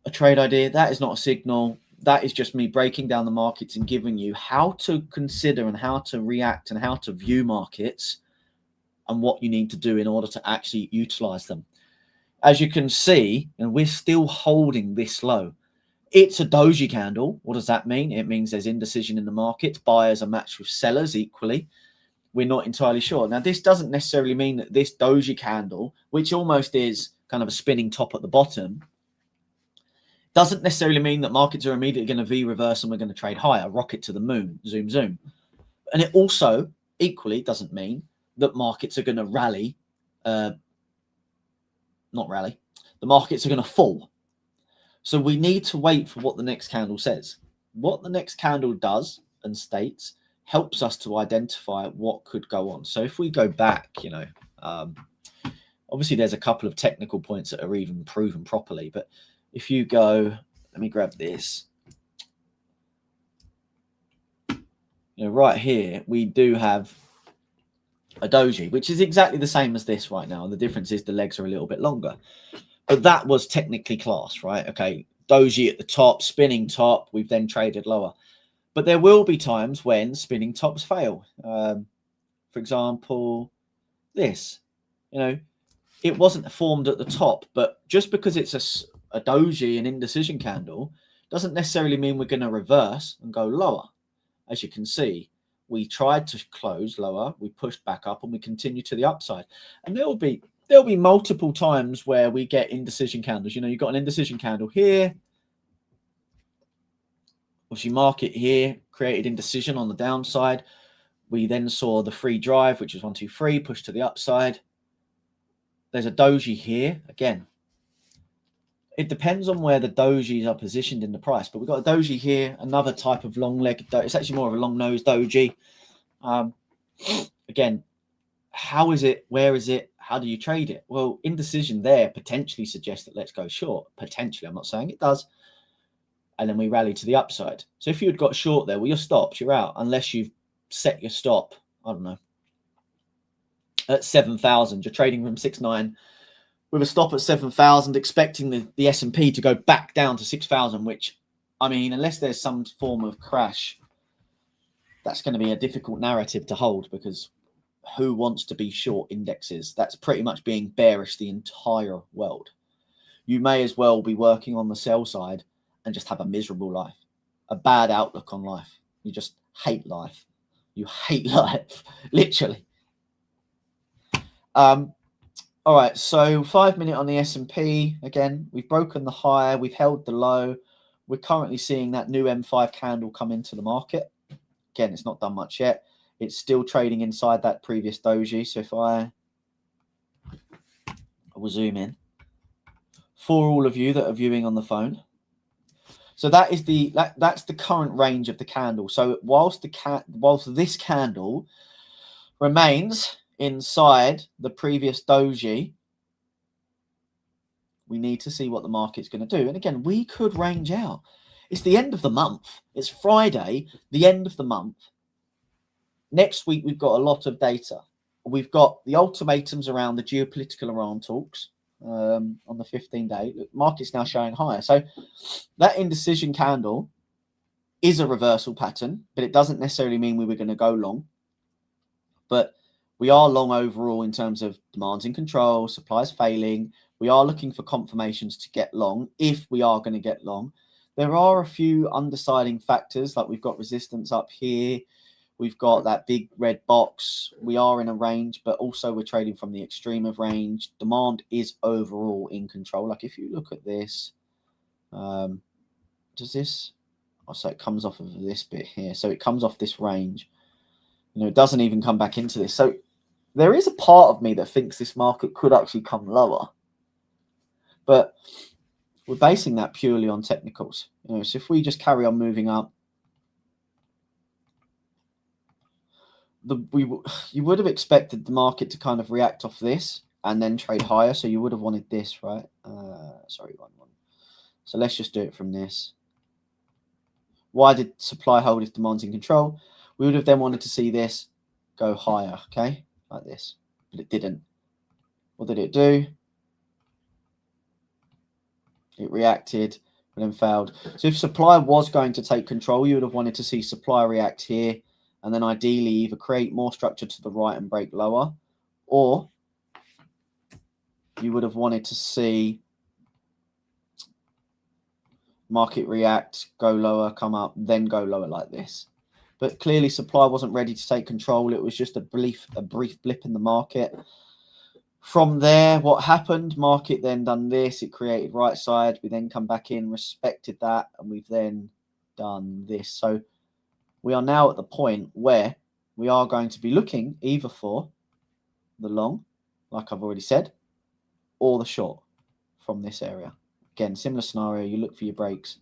a trade idea. That is not a signal. That is just me breaking down the markets and giving you how to consider and how to react and how to view markets and what you need to do in order to actually utilize them. As you can see, and we're still holding this low. It's a doji candle. What does that mean? It means there's indecision in the market. Buyers are matched with sellers equally. We're not entirely sure. Now, this doesn't necessarily mean that this doji candle, which almost is kind of a spinning top at the bottom, doesn't necessarily mean that markets are immediately going to V-reverse and we're going to trade higher, rocket to the moon, zoom, zoom. And it also equally doesn't mean that markets are going to rally, not rally, the markets are going to fall. So we need to wait for what the next candle says. What the next candle does and states helps us to identify what could go on. So if we go back, you know, obviously there's a couple of technical points that are even proven properly, but if you go, let me grab this. You know, right here, we do have a doji, which is exactly the same as this right now. And the difference is the legs are a little bit longer. But that was technically class, right? Okay, doji at the top, spinning top. We've then traded lower. But there will be times when spinning tops fail. For example, this. You know, it wasn't formed at the top, but just because it's a doji, an indecision candle, doesn't necessarily mean we're going to reverse and go lower. As you can see, we tried to close lower, we pushed back up, and we continue to the upside. And there'll be multiple times where we get indecision candles. You know, you've got an indecision candle here. Obviously, market here created indecision on the downside. We then saw the free drive, which is 1, 2, 3, push to the upside. There's a doji here. Again, it depends on where the dojis are positioned in the price. But we've got a doji here, another type of long leg. It's actually more of a long nose doji. Again, how is it? Where is it? How do you trade it? Well, indecision there potentially suggests that let's go short. Potentially, I'm not saying it does. And then we rally to the upside. So if you had got short there, well, your stops, you're out, unless you've set your stop, I don't know, at 7,000. You're trading from 6.9 with a stop at 7,000, expecting the S&P to go back down to 6,000, which, I mean, unless there's some form of crash, that's going to be a difficult narrative to hold, because who wants to be short indexes? That's pretty much being bearish the entire world. You may as well be working on the sell side and just have a miserable life, a bad outlook on life. You just hate life. You hate life, literally. All right, so 5 minute on the S&P. Again, we've broken the high, we've held the low. We're currently seeing that new M5 candle come into the market. Again, it's not done much yet. It's still trading inside that previous doji. So if I will zoom in for all of you that are viewing on the phone. So that is that's the current range of the candle. So whilst this candle remains inside the previous doji, we need to see what the market's going to do. And again, we could range out. It's the end of the month. It's Friday, the end of the month. Next week, we've got a lot of data. We've got the ultimatums around the geopolitical Iran talks on the 15-day. The market's now showing higher. So that indecision candle is a reversal pattern, but it doesn't necessarily mean we were going to go long. But we are long overall in terms of demands in control, supplies failing. We are looking for confirmations to get long if we are going to get long. There are a few undeciding factors, like we've got resistance up here. We've got that big red box. We are in a range, but also we're trading from the extreme of range. Demand is overall in control. Like if you look at this, does this? Oh, so it comes off of this bit here. So it comes off this range. You know, it doesn't even come back into this. So there is a part of me that thinks this market could actually come lower. But we're basing that purely on technicals. You know, so if we just carry on moving up, you would have expected the market to kind of react off this and then trade higher. So you would have wanted this, right? Sorry, one. So let's just do it from this. Why did supply hold if demand's in control? We would have then wanted to see this go higher, okay? Like this, but it didn't. What did it do? It reacted, but then failed. So if supply was going to take control, you would have wanted to see supply react here, and then ideally either create more structure to the right and break lower, or you would have wanted to see market react, go lower, come up, then go lower like this. But clearly supply wasn't ready to take control. It was just a brief blip in the market. From there, what happened? Market then done this. It created right side. We then come back in, respected that, and we've then done this. So we are now at the point where we are going to be looking either for the long, like I've already said, or the short from this area. Again, similar scenario. You look for your breaks.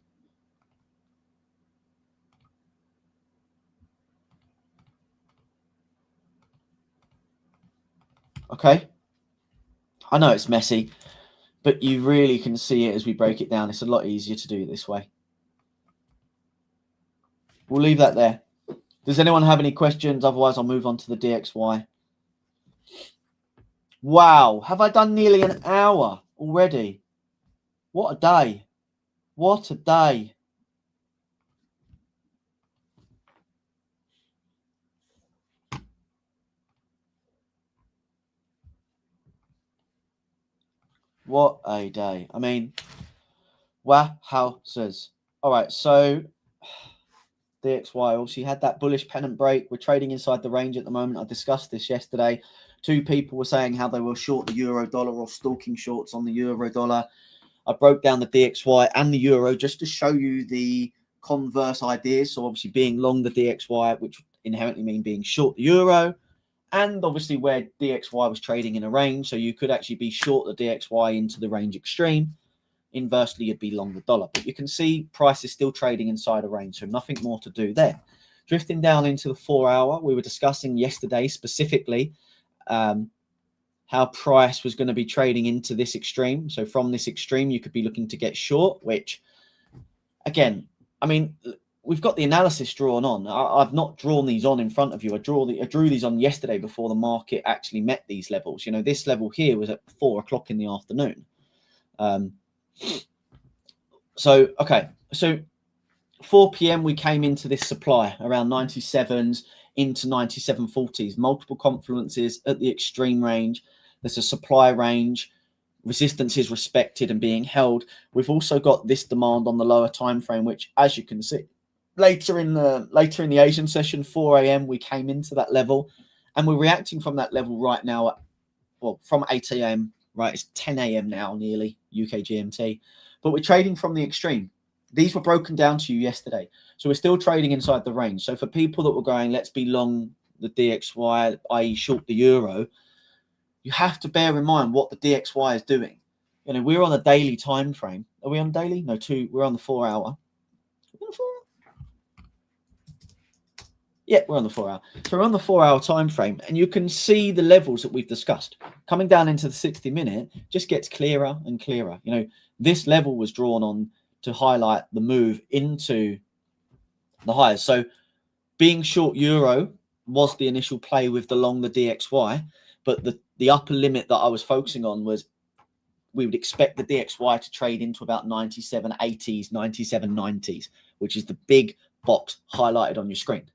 Okay. I know it's messy, but you really can see it as we break it down. It's a lot easier to do it this way. We'll leave that there. Does anyone have any questions? Otherwise, I'll move on to the DXY. Wow. Have I done nearly an hour already? What a day. What a day. What a day. I mean, wow, how says. All right, so DXY obviously had that bullish pennant break. We're trading inside the range at the moment. I discussed this yesterday. Two people were saying how they were short the euro dollar or stalking shorts on the euro dollar. I broke down the DXY and the euro just to show you the converse ideas. So obviously being long the DXY, which inherently mean being short the euro, and obviously where DXY was trading in a range. So you could actually be short the DXY into the range extreme. Inversely, you'd be long the dollar. But you can see price is still trading inside a range, so nothing more to do there. Drifting down into the 4 hour, we were discussing yesterday specifically how price was going to be trading into this extreme. So from this extreme, you could be looking to get short, which again, I mean, we've got the analysis drawn on. I've not drawn these on in front of you. I drew these on yesterday before the market actually met these levels. You know, this level here was at 4 o'clock in the afternoon. So 4 p.m. we came into this supply around 97s into 97.40s, multiple confluences at the extreme range. There's a supply range, resistance is respected and being held. We've also got this demand on the lower time frame, which, as you can see, later in the Asian session, 4 a.m. we came into that level, and we're reacting from that level right now. From 8 a.m. right, it's 10 a.m. now, nearly UK GMT, but we're trading from the extreme. These were broken down to you yesterday, so we're still trading inside the range. So for people that were going, let's be long the DXY, i.e. short the euro, you have to bear in mind what the DXY is doing. You know, we're on a daily time frame. Are we on daily? No, we're on the 4 hour. Yeah, we're on the 4 hour. So we're on the 4 hour time frame, and you can see the levels that we've discussed. Coming down into the 60-minute just gets clearer and clearer. You know, this level was drawn on to highlight the move into the highs. So being short euro was the initial play with the long the DXY, but the upper limit that I was focusing on was we would expect the DXY to trade into about 97.80s, 97.90s, which is the big box highlighted on your screen.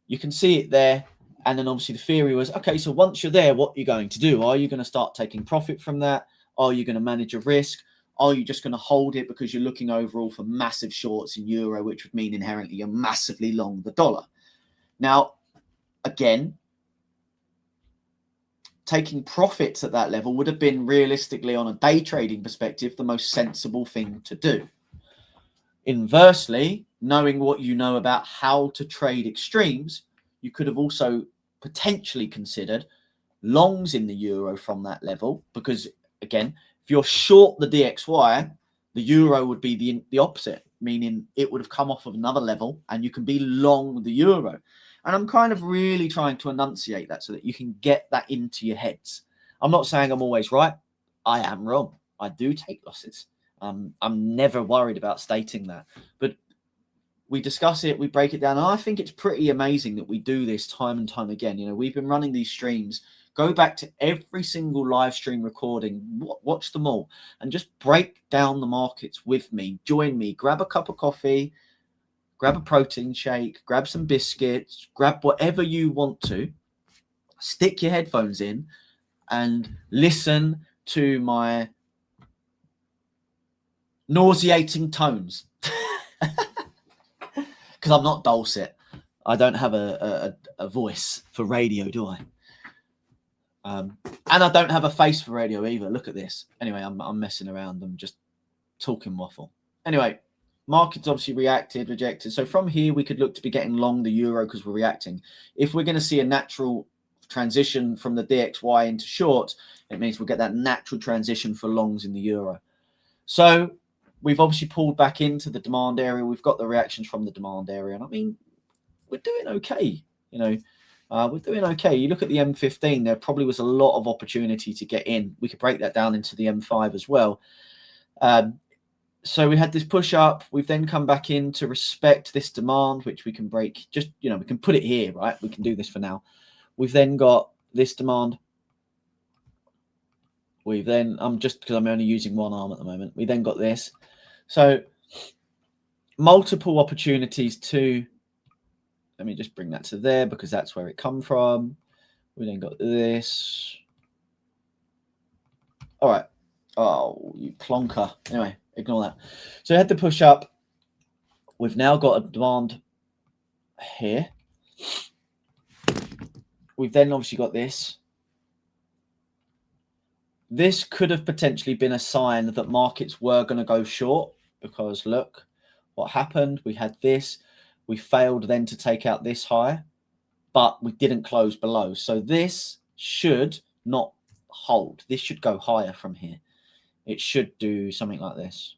You can see it there. And then obviously the theory was, okay, so once you're there, what are you going to do? Are you going to start taking profit from that? Are you going to manage your risk? Are you just going to hold it because you're looking overall for massive shorts in euro, which would mean inherently you're massively long the dollar? Now, again, taking profits at that level would have been realistically, on a day trading perspective, the most sensible thing to do. Inversely, knowing what you know about how to trade extremes, you could have also potentially considered longs in the euro from that level, because again, if you're short the DXY, the euro would be the opposite, meaning it would have come off of another level and you can be long the euro. And I'm kind of really trying to enunciate that so that you can get that into your heads. I'm not saying I'm always right. I am wrong. I do take losses. I'm never worried about stating that. But we discuss it, we break it down, and I think it's pretty amazing that we do this time and time again. You know, we've been running these streams. Go back to every single live stream recording, watch them all, and just break down the markets with me. Join me, grab a cup of coffee, grab a protein shake, grab some biscuits, grab whatever you want to, stick your headphones in and listen to my nauseating tones. Because I'm not dulcet. I don't have a voice for radio, do I? And I don't have a face for radio either. Look at this. Anyway, I'm messing around. I'm just talking waffle. Anyway, markets obviously reacted, rejected. So from here, we could look to be getting long the euro because we're reacting. If we're going to see a natural transition from the DXY into short, it means we'll get that natural transition for longs in the euro. So we've obviously pulled back into the demand area. We've got the reactions from the demand area. And I mean, we're doing okay. You know, we're doing okay. You look at the M15, there probably was a lot of opportunity to get in. We could break that down into the M5 as well. So we had this push up. We've then come back in to respect this demand, which we can break. Just, you know, we can put it here, right? We can do this for now. We've then got this demand. We've then, just because I'm only using one arm at the moment. We then got this. So multiple opportunities to, let me just bring that to there because that's where it come from. We then got this. All right. Oh, you plonker. Anyway, ignore that. So I had to push up. We've now got a demand here. We've then obviously got this. This could have potentially been a sign that markets were going to go short because look what happened. We had this. We failed then to take out this high, but we didn't close below. So this should not hold. This should go higher from here. It should do something like this.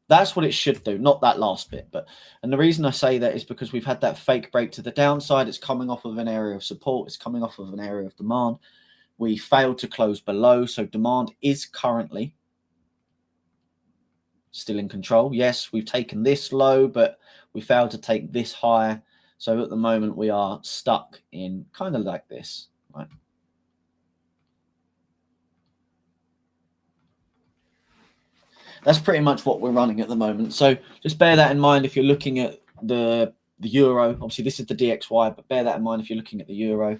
That's what it should do, not that last bit. And the reason I say that is because we've had that fake break to the downside. It's coming off of an area of support. It's coming off of an area of demand. We failed to close below. So demand is currently still in control. Yes, we've taken this low, but we failed to take this high. So at the moment, we are stuck in kind of like this, right? That's pretty much what we're running at the moment. So just bear that in mind if you're looking at the euro. Obviously, this is the DXY, but bear that in mind if you're looking at the euro.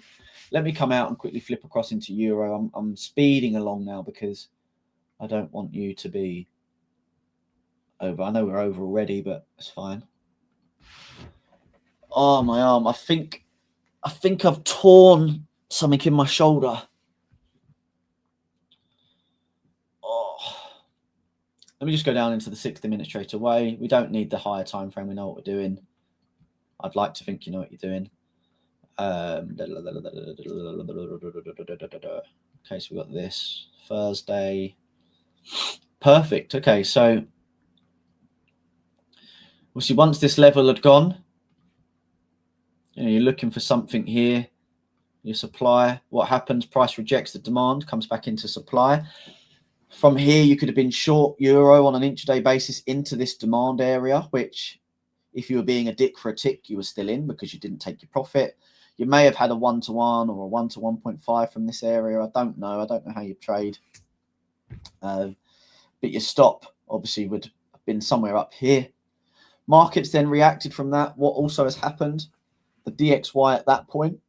Let me come out and quickly flip across into euro. I'm speeding along now because I don't want you to be over. I know we're over already, but it's fine. Oh, my arm. I think I've torn something in my shoulder. Let me just go down into the 60-minute straight away. We don't need the higher time frame. We know what we're doing. I'd like to think you know what you're doing. Okay, so we've got this Thursday. Perfect. Okay, so obviously once this level had gone, you're looking for something here. Your supply. What happens? Price rejects the demand, comes back into supply. From here, you could have been short euro on an intraday basis into this demand area, which if you were being a dick for a tick, you were still in because you didn't take your profit. You may have had a 1-to-1 or a 1-to-1.5 from this area. I don't know. I don't know how you trade. But your stop obviously would have been somewhere up here. Markets then reacted from that. What also has happened, the DXY at that point,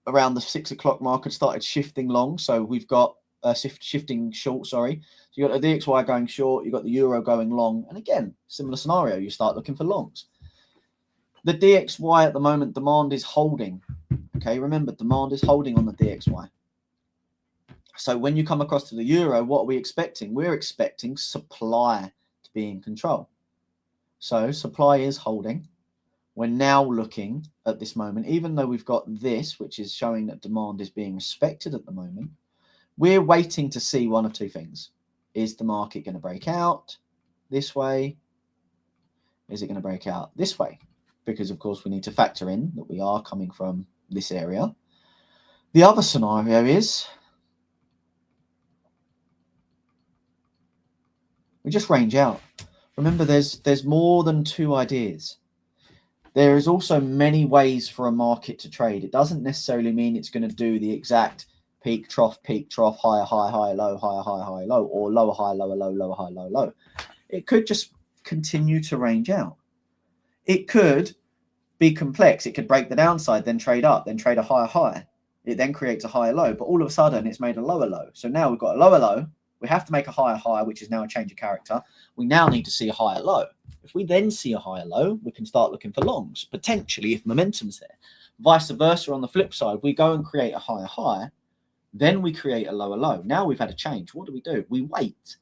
around the 6 o'clock mark, had started shifting long. So we've got shifting short, sorry. So you got the DXY going short, you got the euro going long, and again, similar scenario, you start looking for longs. The DXY at the moment, demand is holding. Okay, remember, demand is holding on the DXY. So when you come across to the euro, what are we expecting? We're expecting supply to be in control. So supply is holding. We're now looking at this moment, even though we've got this, which is showing that demand is being respected at the moment, we're waiting to see one of two things. Is the market going to break out this way? Is it going to break out this way? Because, of course, we need to factor in that we are coming from this area. The other scenario is we just range out. Remember, there's more than two ideas. There is also many ways for a market to trade. It doesn't necessarily mean it's going to do the exact peak, trough, higher, high, high, low, higher, high, high, low, or lower, high, lower, low, lower, high, low, low. It could just continue to range out. It could be complex. It could break the downside, then trade up, then trade a higher high. It then creates a higher low, but all of a sudden it's made a lower low. So now we've got a lower low. We have to make a higher high, which is now a change of character. We now need to see a higher low. If we then see a higher low, we can start looking for longs, potentially if momentum's there. Vice versa, on the flip side, we go and create a higher high. Then we create a lower low. Now we've had a change. What do? We wait.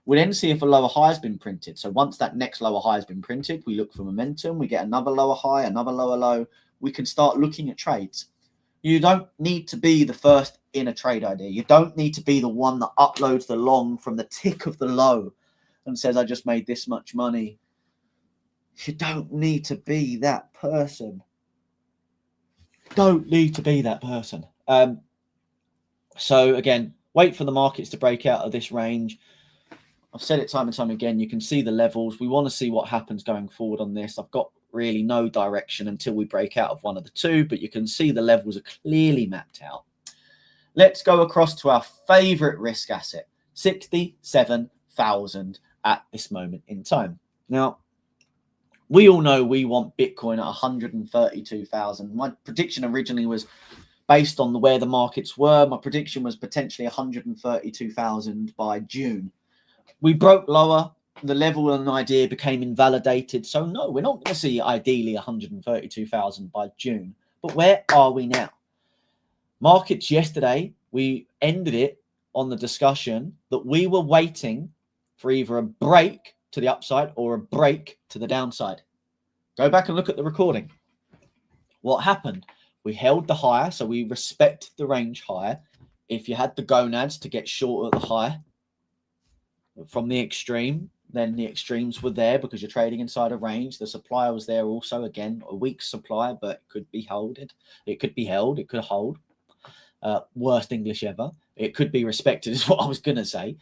We then see if a lower high has been printed. So once that next lower high has been printed, we look for momentum. We get another lower high, another lower low. We can start looking at trades. You don't need to be the first in a trade idea. You don't need to be the one that uploads the long from the tick of the low and says, I just made this much money. You don't need to be that person. Don't need to be that person. So again, wait for the markets to break out of this range. I've said it time and time again, you can see the levels. We want to see what happens going forward on this. I've got really no direction until we break out of one of the two, but you can see the levels are clearly mapped out. Let's go across to our favorite risk asset, 67,000 at this moment in time. Now, we all know we want Bitcoin at 132,000. My prediction originally was based on where the markets were. My prediction was potentially 132,000 by June. We broke lower. The level and idea became invalidated. So no, we're not going to see ideally 132,000 by June. But where are we now? Markets yesterday, we ended it on the discussion that we were waiting for either a break to the upside or a break to the downside. Go back and look at the recording. What happened? We held the higher, so we respect the range higher. If you had the gonads to get short at the high from the extreme, then the extremes were there because you're trading inside a range. The supply was there also, again, a weak supply, but it could be held. It could be held. It could hold. Worst English ever. It could be respected is what I was going to say.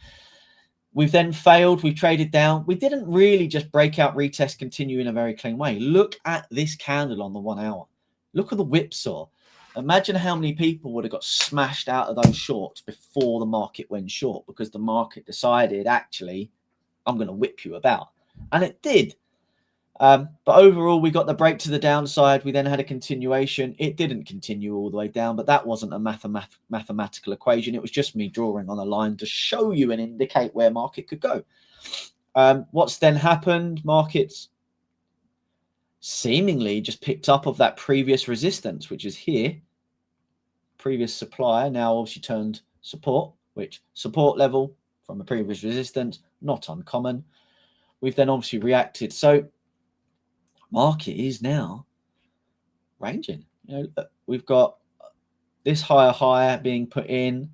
We've then failed. We've traded down. We didn't really just break out, retest, continue in a very clean way. Look at this candle on the 1 hour. Look at the whipsaw. Imagine how many people would have got smashed out of those shorts before the market went short because the market decided, actually, I'm going to whip you about. And it did. But overall, we got the break to the downside. We then had a continuation. It didn't continue all the way down, but that wasn't a mathematical equation. It was just me drawing on a line to show you and indicate where market could go. What's then happened? Markets seemingly just picked up of that previous resistance, which is here. Previous supply now obviously turned support, which support level from a previous resistance, not uncommon. We've then obviously reacted. So market is now ranging. You know, we've got this higher being put in.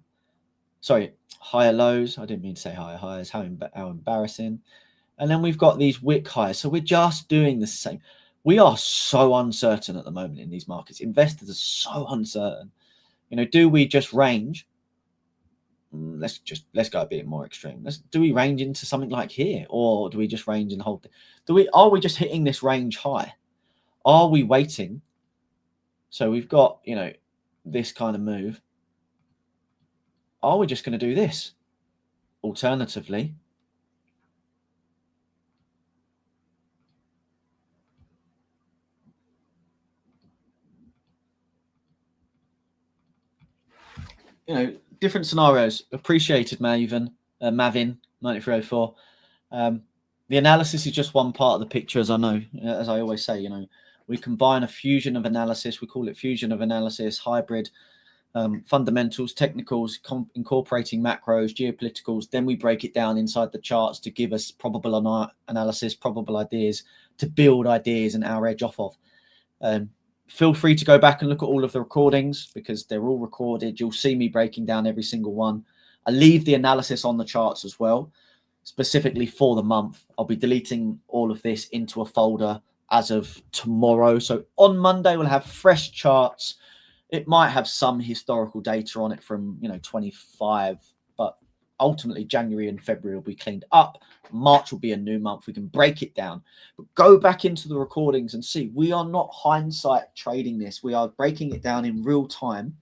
Sorry, higher lows. I didn't mean to say higher highs. How embarrassing. And then we've got these wick highs. So we're just doing the same. We are so uncertain at the moment in these markets. Investors are so uncertain. You know, do we just range? Let's go a bit more extreme. Do we range into something like here, or do we just range and hold? Are we just hitting this range high? Are we waiting? So we've got, you know, this kind of move. Are we just going to do this? Alternatively, you know, different scenarios. Appreciated, Mavin 9304. The analysis is just one part of the picture, as I know, as I always say. You know, we combine a fusion of analysis. We call it fusion of analysis, hybrid, fundamentals, technicals, incorporating macros, geopoliticals. Then we break it down inside the charts to give us probable analysis, probable ideas to build ideas and our edge off of. Feel free to go back and look at all of the recordings because they're all recorded. You'll see me breaking down every single one. I leave the analysis on the charts as well, specifically for the month. I'll be deleting all of this into a folder as of tomorrow. So on Monday, we'll have fresh charts. It might have some historical data on it from, you know, 25, but ultimately January and February will be cleaned up. March will be a new month. We can break it down, but go back into the recordings and see. We are not hindsight trading this. We are breaking it down in real time.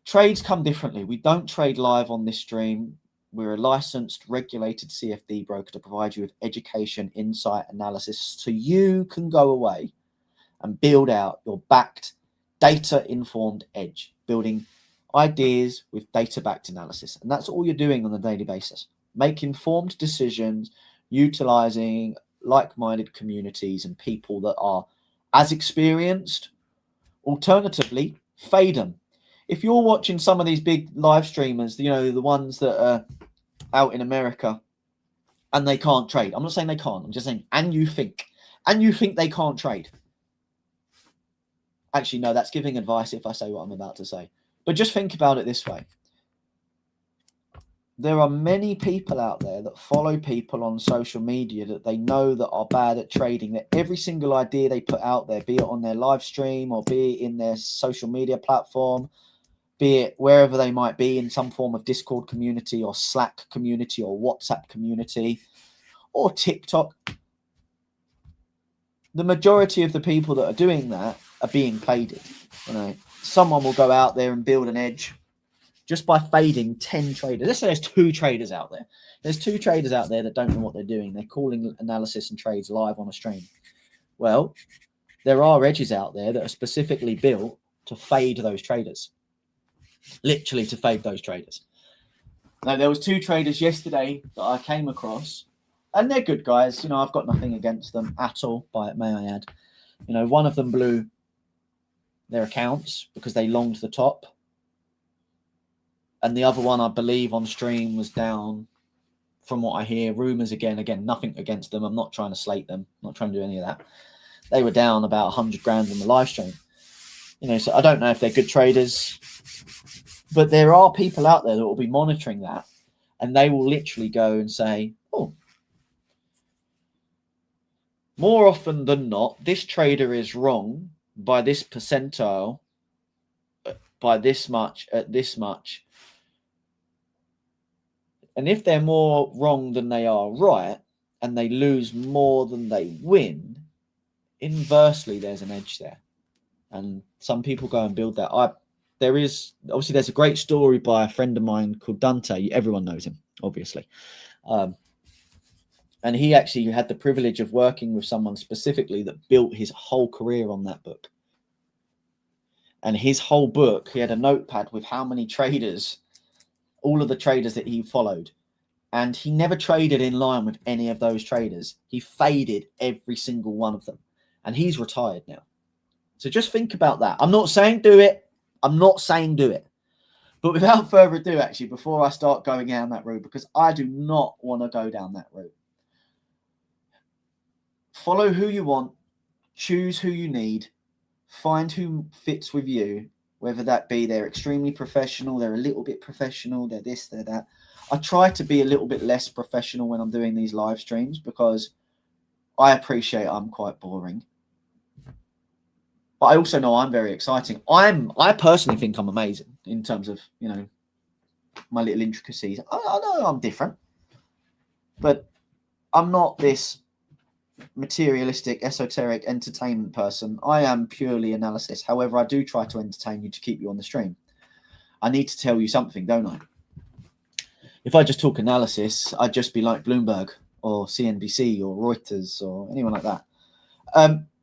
Trades come differently. We don't trade live on this stream. We're a licensed, regulated CFD broker to provide you with education, insight, analysis, so you can go away and build out your backed, data-informed edge, building ideas with data-backed analysis. And that's all you're doing on a daily basis. Make informed decisions, utilizing like-minded communities and people that are as experienced. Alternatively, fade them. If you're watching some of these big live streamers, you know, the ones that are out in America and they can't trade. I'm not saying they can't. I'm just saying, and you think they can't trade. Actually, no, that's giving advice if I say what I'm about to say. But just think about it this way. There are many people out there that follow people on social media that they know that are bad at trading, that every single idea they put out there, be it on their live stream or be it in their social media platform, be it wherever they might be in some form of Discord community or Slack community or WhatsApp community or TikTok. The majority of the people that are doing that are being faded. You know, someone will go out there and build an edge just by fading 10 traders. Let's say there's 2 traders out there. There's 2 traders out there that don't know what they're doing. They're calling analysis and trades live on a stream. Well, there are edges out there that are specifically built to fade those traders. Literally to fade those traders. Now, there was 2 traders yesterday that I came across, and they're good guys. You know, I've got nothing against them at all, may I add. You know, one of them blew their accounts because they longed the top. And the other one, I believe, on stream was down, from what I hear. Rumors again, nothing against them. I'm not trying to slate them. I'm not trying to do any of that. They were down about 100 grand on the live stream. You know, so I don't know if they're good traders. But there are people out there that will be monitoring that. And they will literally go and say, oh, more often than not, this trader is wrong by this percentile, by this much, at this much. And if they're more wrong than they are right, and they lose more than they win, inversely, there's an edge there. And some people go and build that. There's a great story by a friend of mine called Dante. Everyone knows him, obviously. And he actually had the privilege of working with someone specifically that built his whole career on that book. And his whole book, he had a notepad with how many traders, all of the traders that he followed. And he never traded in line with any of those traders. He faded every single one of them. And he's retired now. So just think about that. I'm not saying do it. I'm not saying do it. But without further ado, actually, before I start going down that route, because I do not want to go down that route. Follow who you want. Choose who you need. Find who fits with you, whether that be they're extremely professional, they're a little bit professional, they're this, they're that. I try to be a little bit less professional when I'm doing these live streams because I appreciate I'm quite boring. But I also know I'm very exciting. I personally think I'm amazing in terms of, you know, my little intricacies. I know I'm different, but I'm not this materialistic, esoteric entertainment person. I am purely analysis. However, I do try to entertain you to keep you on the stream. I need to tell you something, don't I? If I just talk analysis, I'd just be like Bloomberg or CNBC or Reuters or anyone like that.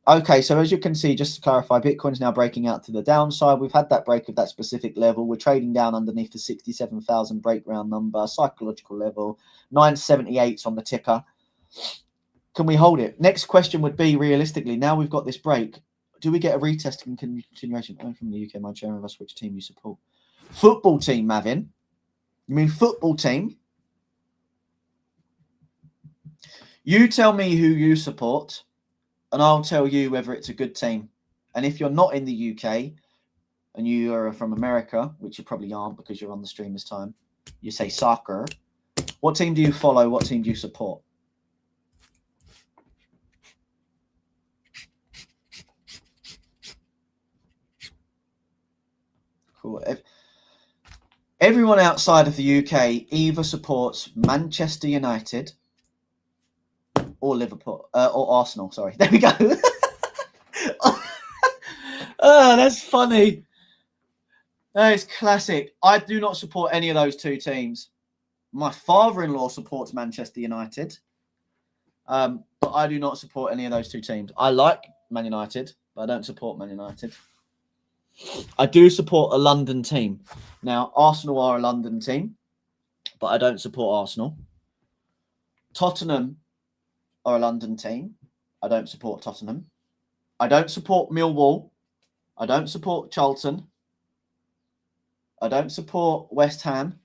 Okay, so as you can see, just to clarify, Bitcoin's now breaking out to the downside. We've had that break of that specific level. We're trading down underneath the 67,000 breakground number, psychological level, 978's on the ticker. Can we hold it? Next question would be, realistically, now we've got this break, do we get a retest and continuation? I'm from the UK, my chairman of us, which team you support? Football team, Mavin. You mean football team? You tell me who you support, and I'll tell you whether it's a good team. And if you're not in the UK and you are from America, which you probably aren't because you're on the stream this time, you say soccer. What team do you follow? What team do you support? Cool. Everyone outside of the UK either supports Manchester United or Liverpool, or Arsenal, sorry. There we go. Oh, that's funny. That is classic. I do not support any of those two teams. My father-in-law supports Manchester United, but I do not support any of those two teams. I like Man United, but I don't support Man United. I do support a London team. Now, Arsenal are a London team, but I don't support Arsenal. Tottenham are a London team. I don't support Tottenham. I don't support Millwall. I don't support Charlton. I don't support West Ham.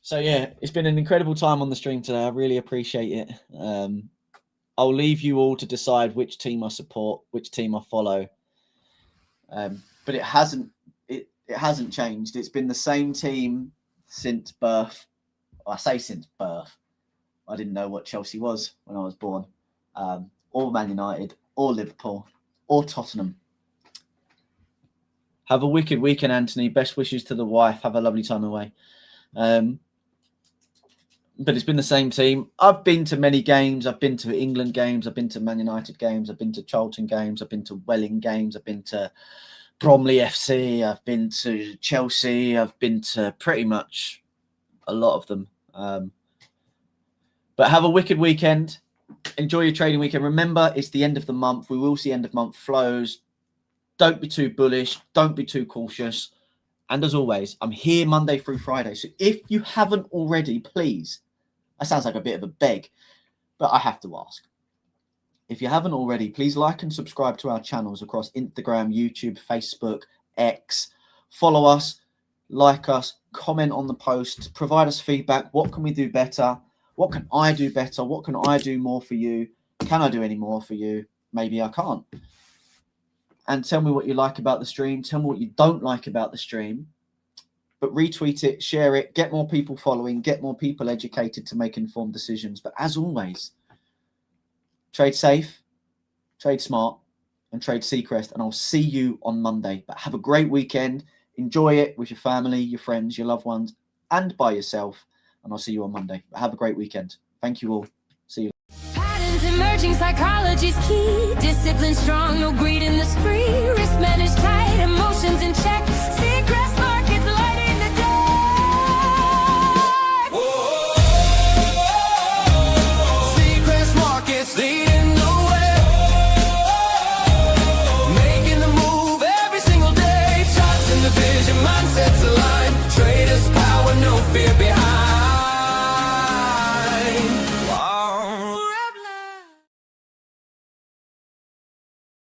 So yeah, it's been an incredible time on the stream today. I really appreciate it. I'll leave you all to decide which team I support, which team I follow. But it hasn't changed. It's been the same team since birth. I say since birth. I didn't know what Chelsea was when I was born. Or Man United, or Liverpool, or Tottenham. Have a wicked weekend, Anthony. Best wishes to the wife. Have a lovely time away. But it's been the same team. I've been to many games. I've been to England games. I've been to Man United games. I've been to Charlton games. I've been to Welling games. I've been to Bromley FC. I've been to Chelsea. I've been to pretty much a lot of them. But have a wicked weekend. Enjoy your trading weekend. Remember, it's the end of the month. We will see end of month flows. Don't be too bullish. Don't be too cautious. And as always, I'm here Monday through Friday. So if you haven't already, please, that sounds like a bit of a beg, but I have to ask. If you haven't already, please like and subscribe to our channels across Instagram, YouTube, Facebook, X. Follow us, like us, comment on the post, provide us feedback. What can we do better? What can I do better? What can I do more for you? Can I do any more for you? Maybe I can't. And tell me what you like about the stream. Tell me what you don't like about the stream. but retweet it, share it, get more people following, get more people educated to make informed decisions. But as always, trade safe, trade smart, and trade Seacrest. And I'll see you on Monday. But have a great weekend. Enjoy it with your family, your friends, your loved ones, and by yourself. And I'll see you on Monday. But have a great weekend. Thank you all. See you. Patterns emerging, psychology's key. Discipline strong, no greed in the spree. Risk managed tight, emotions in check.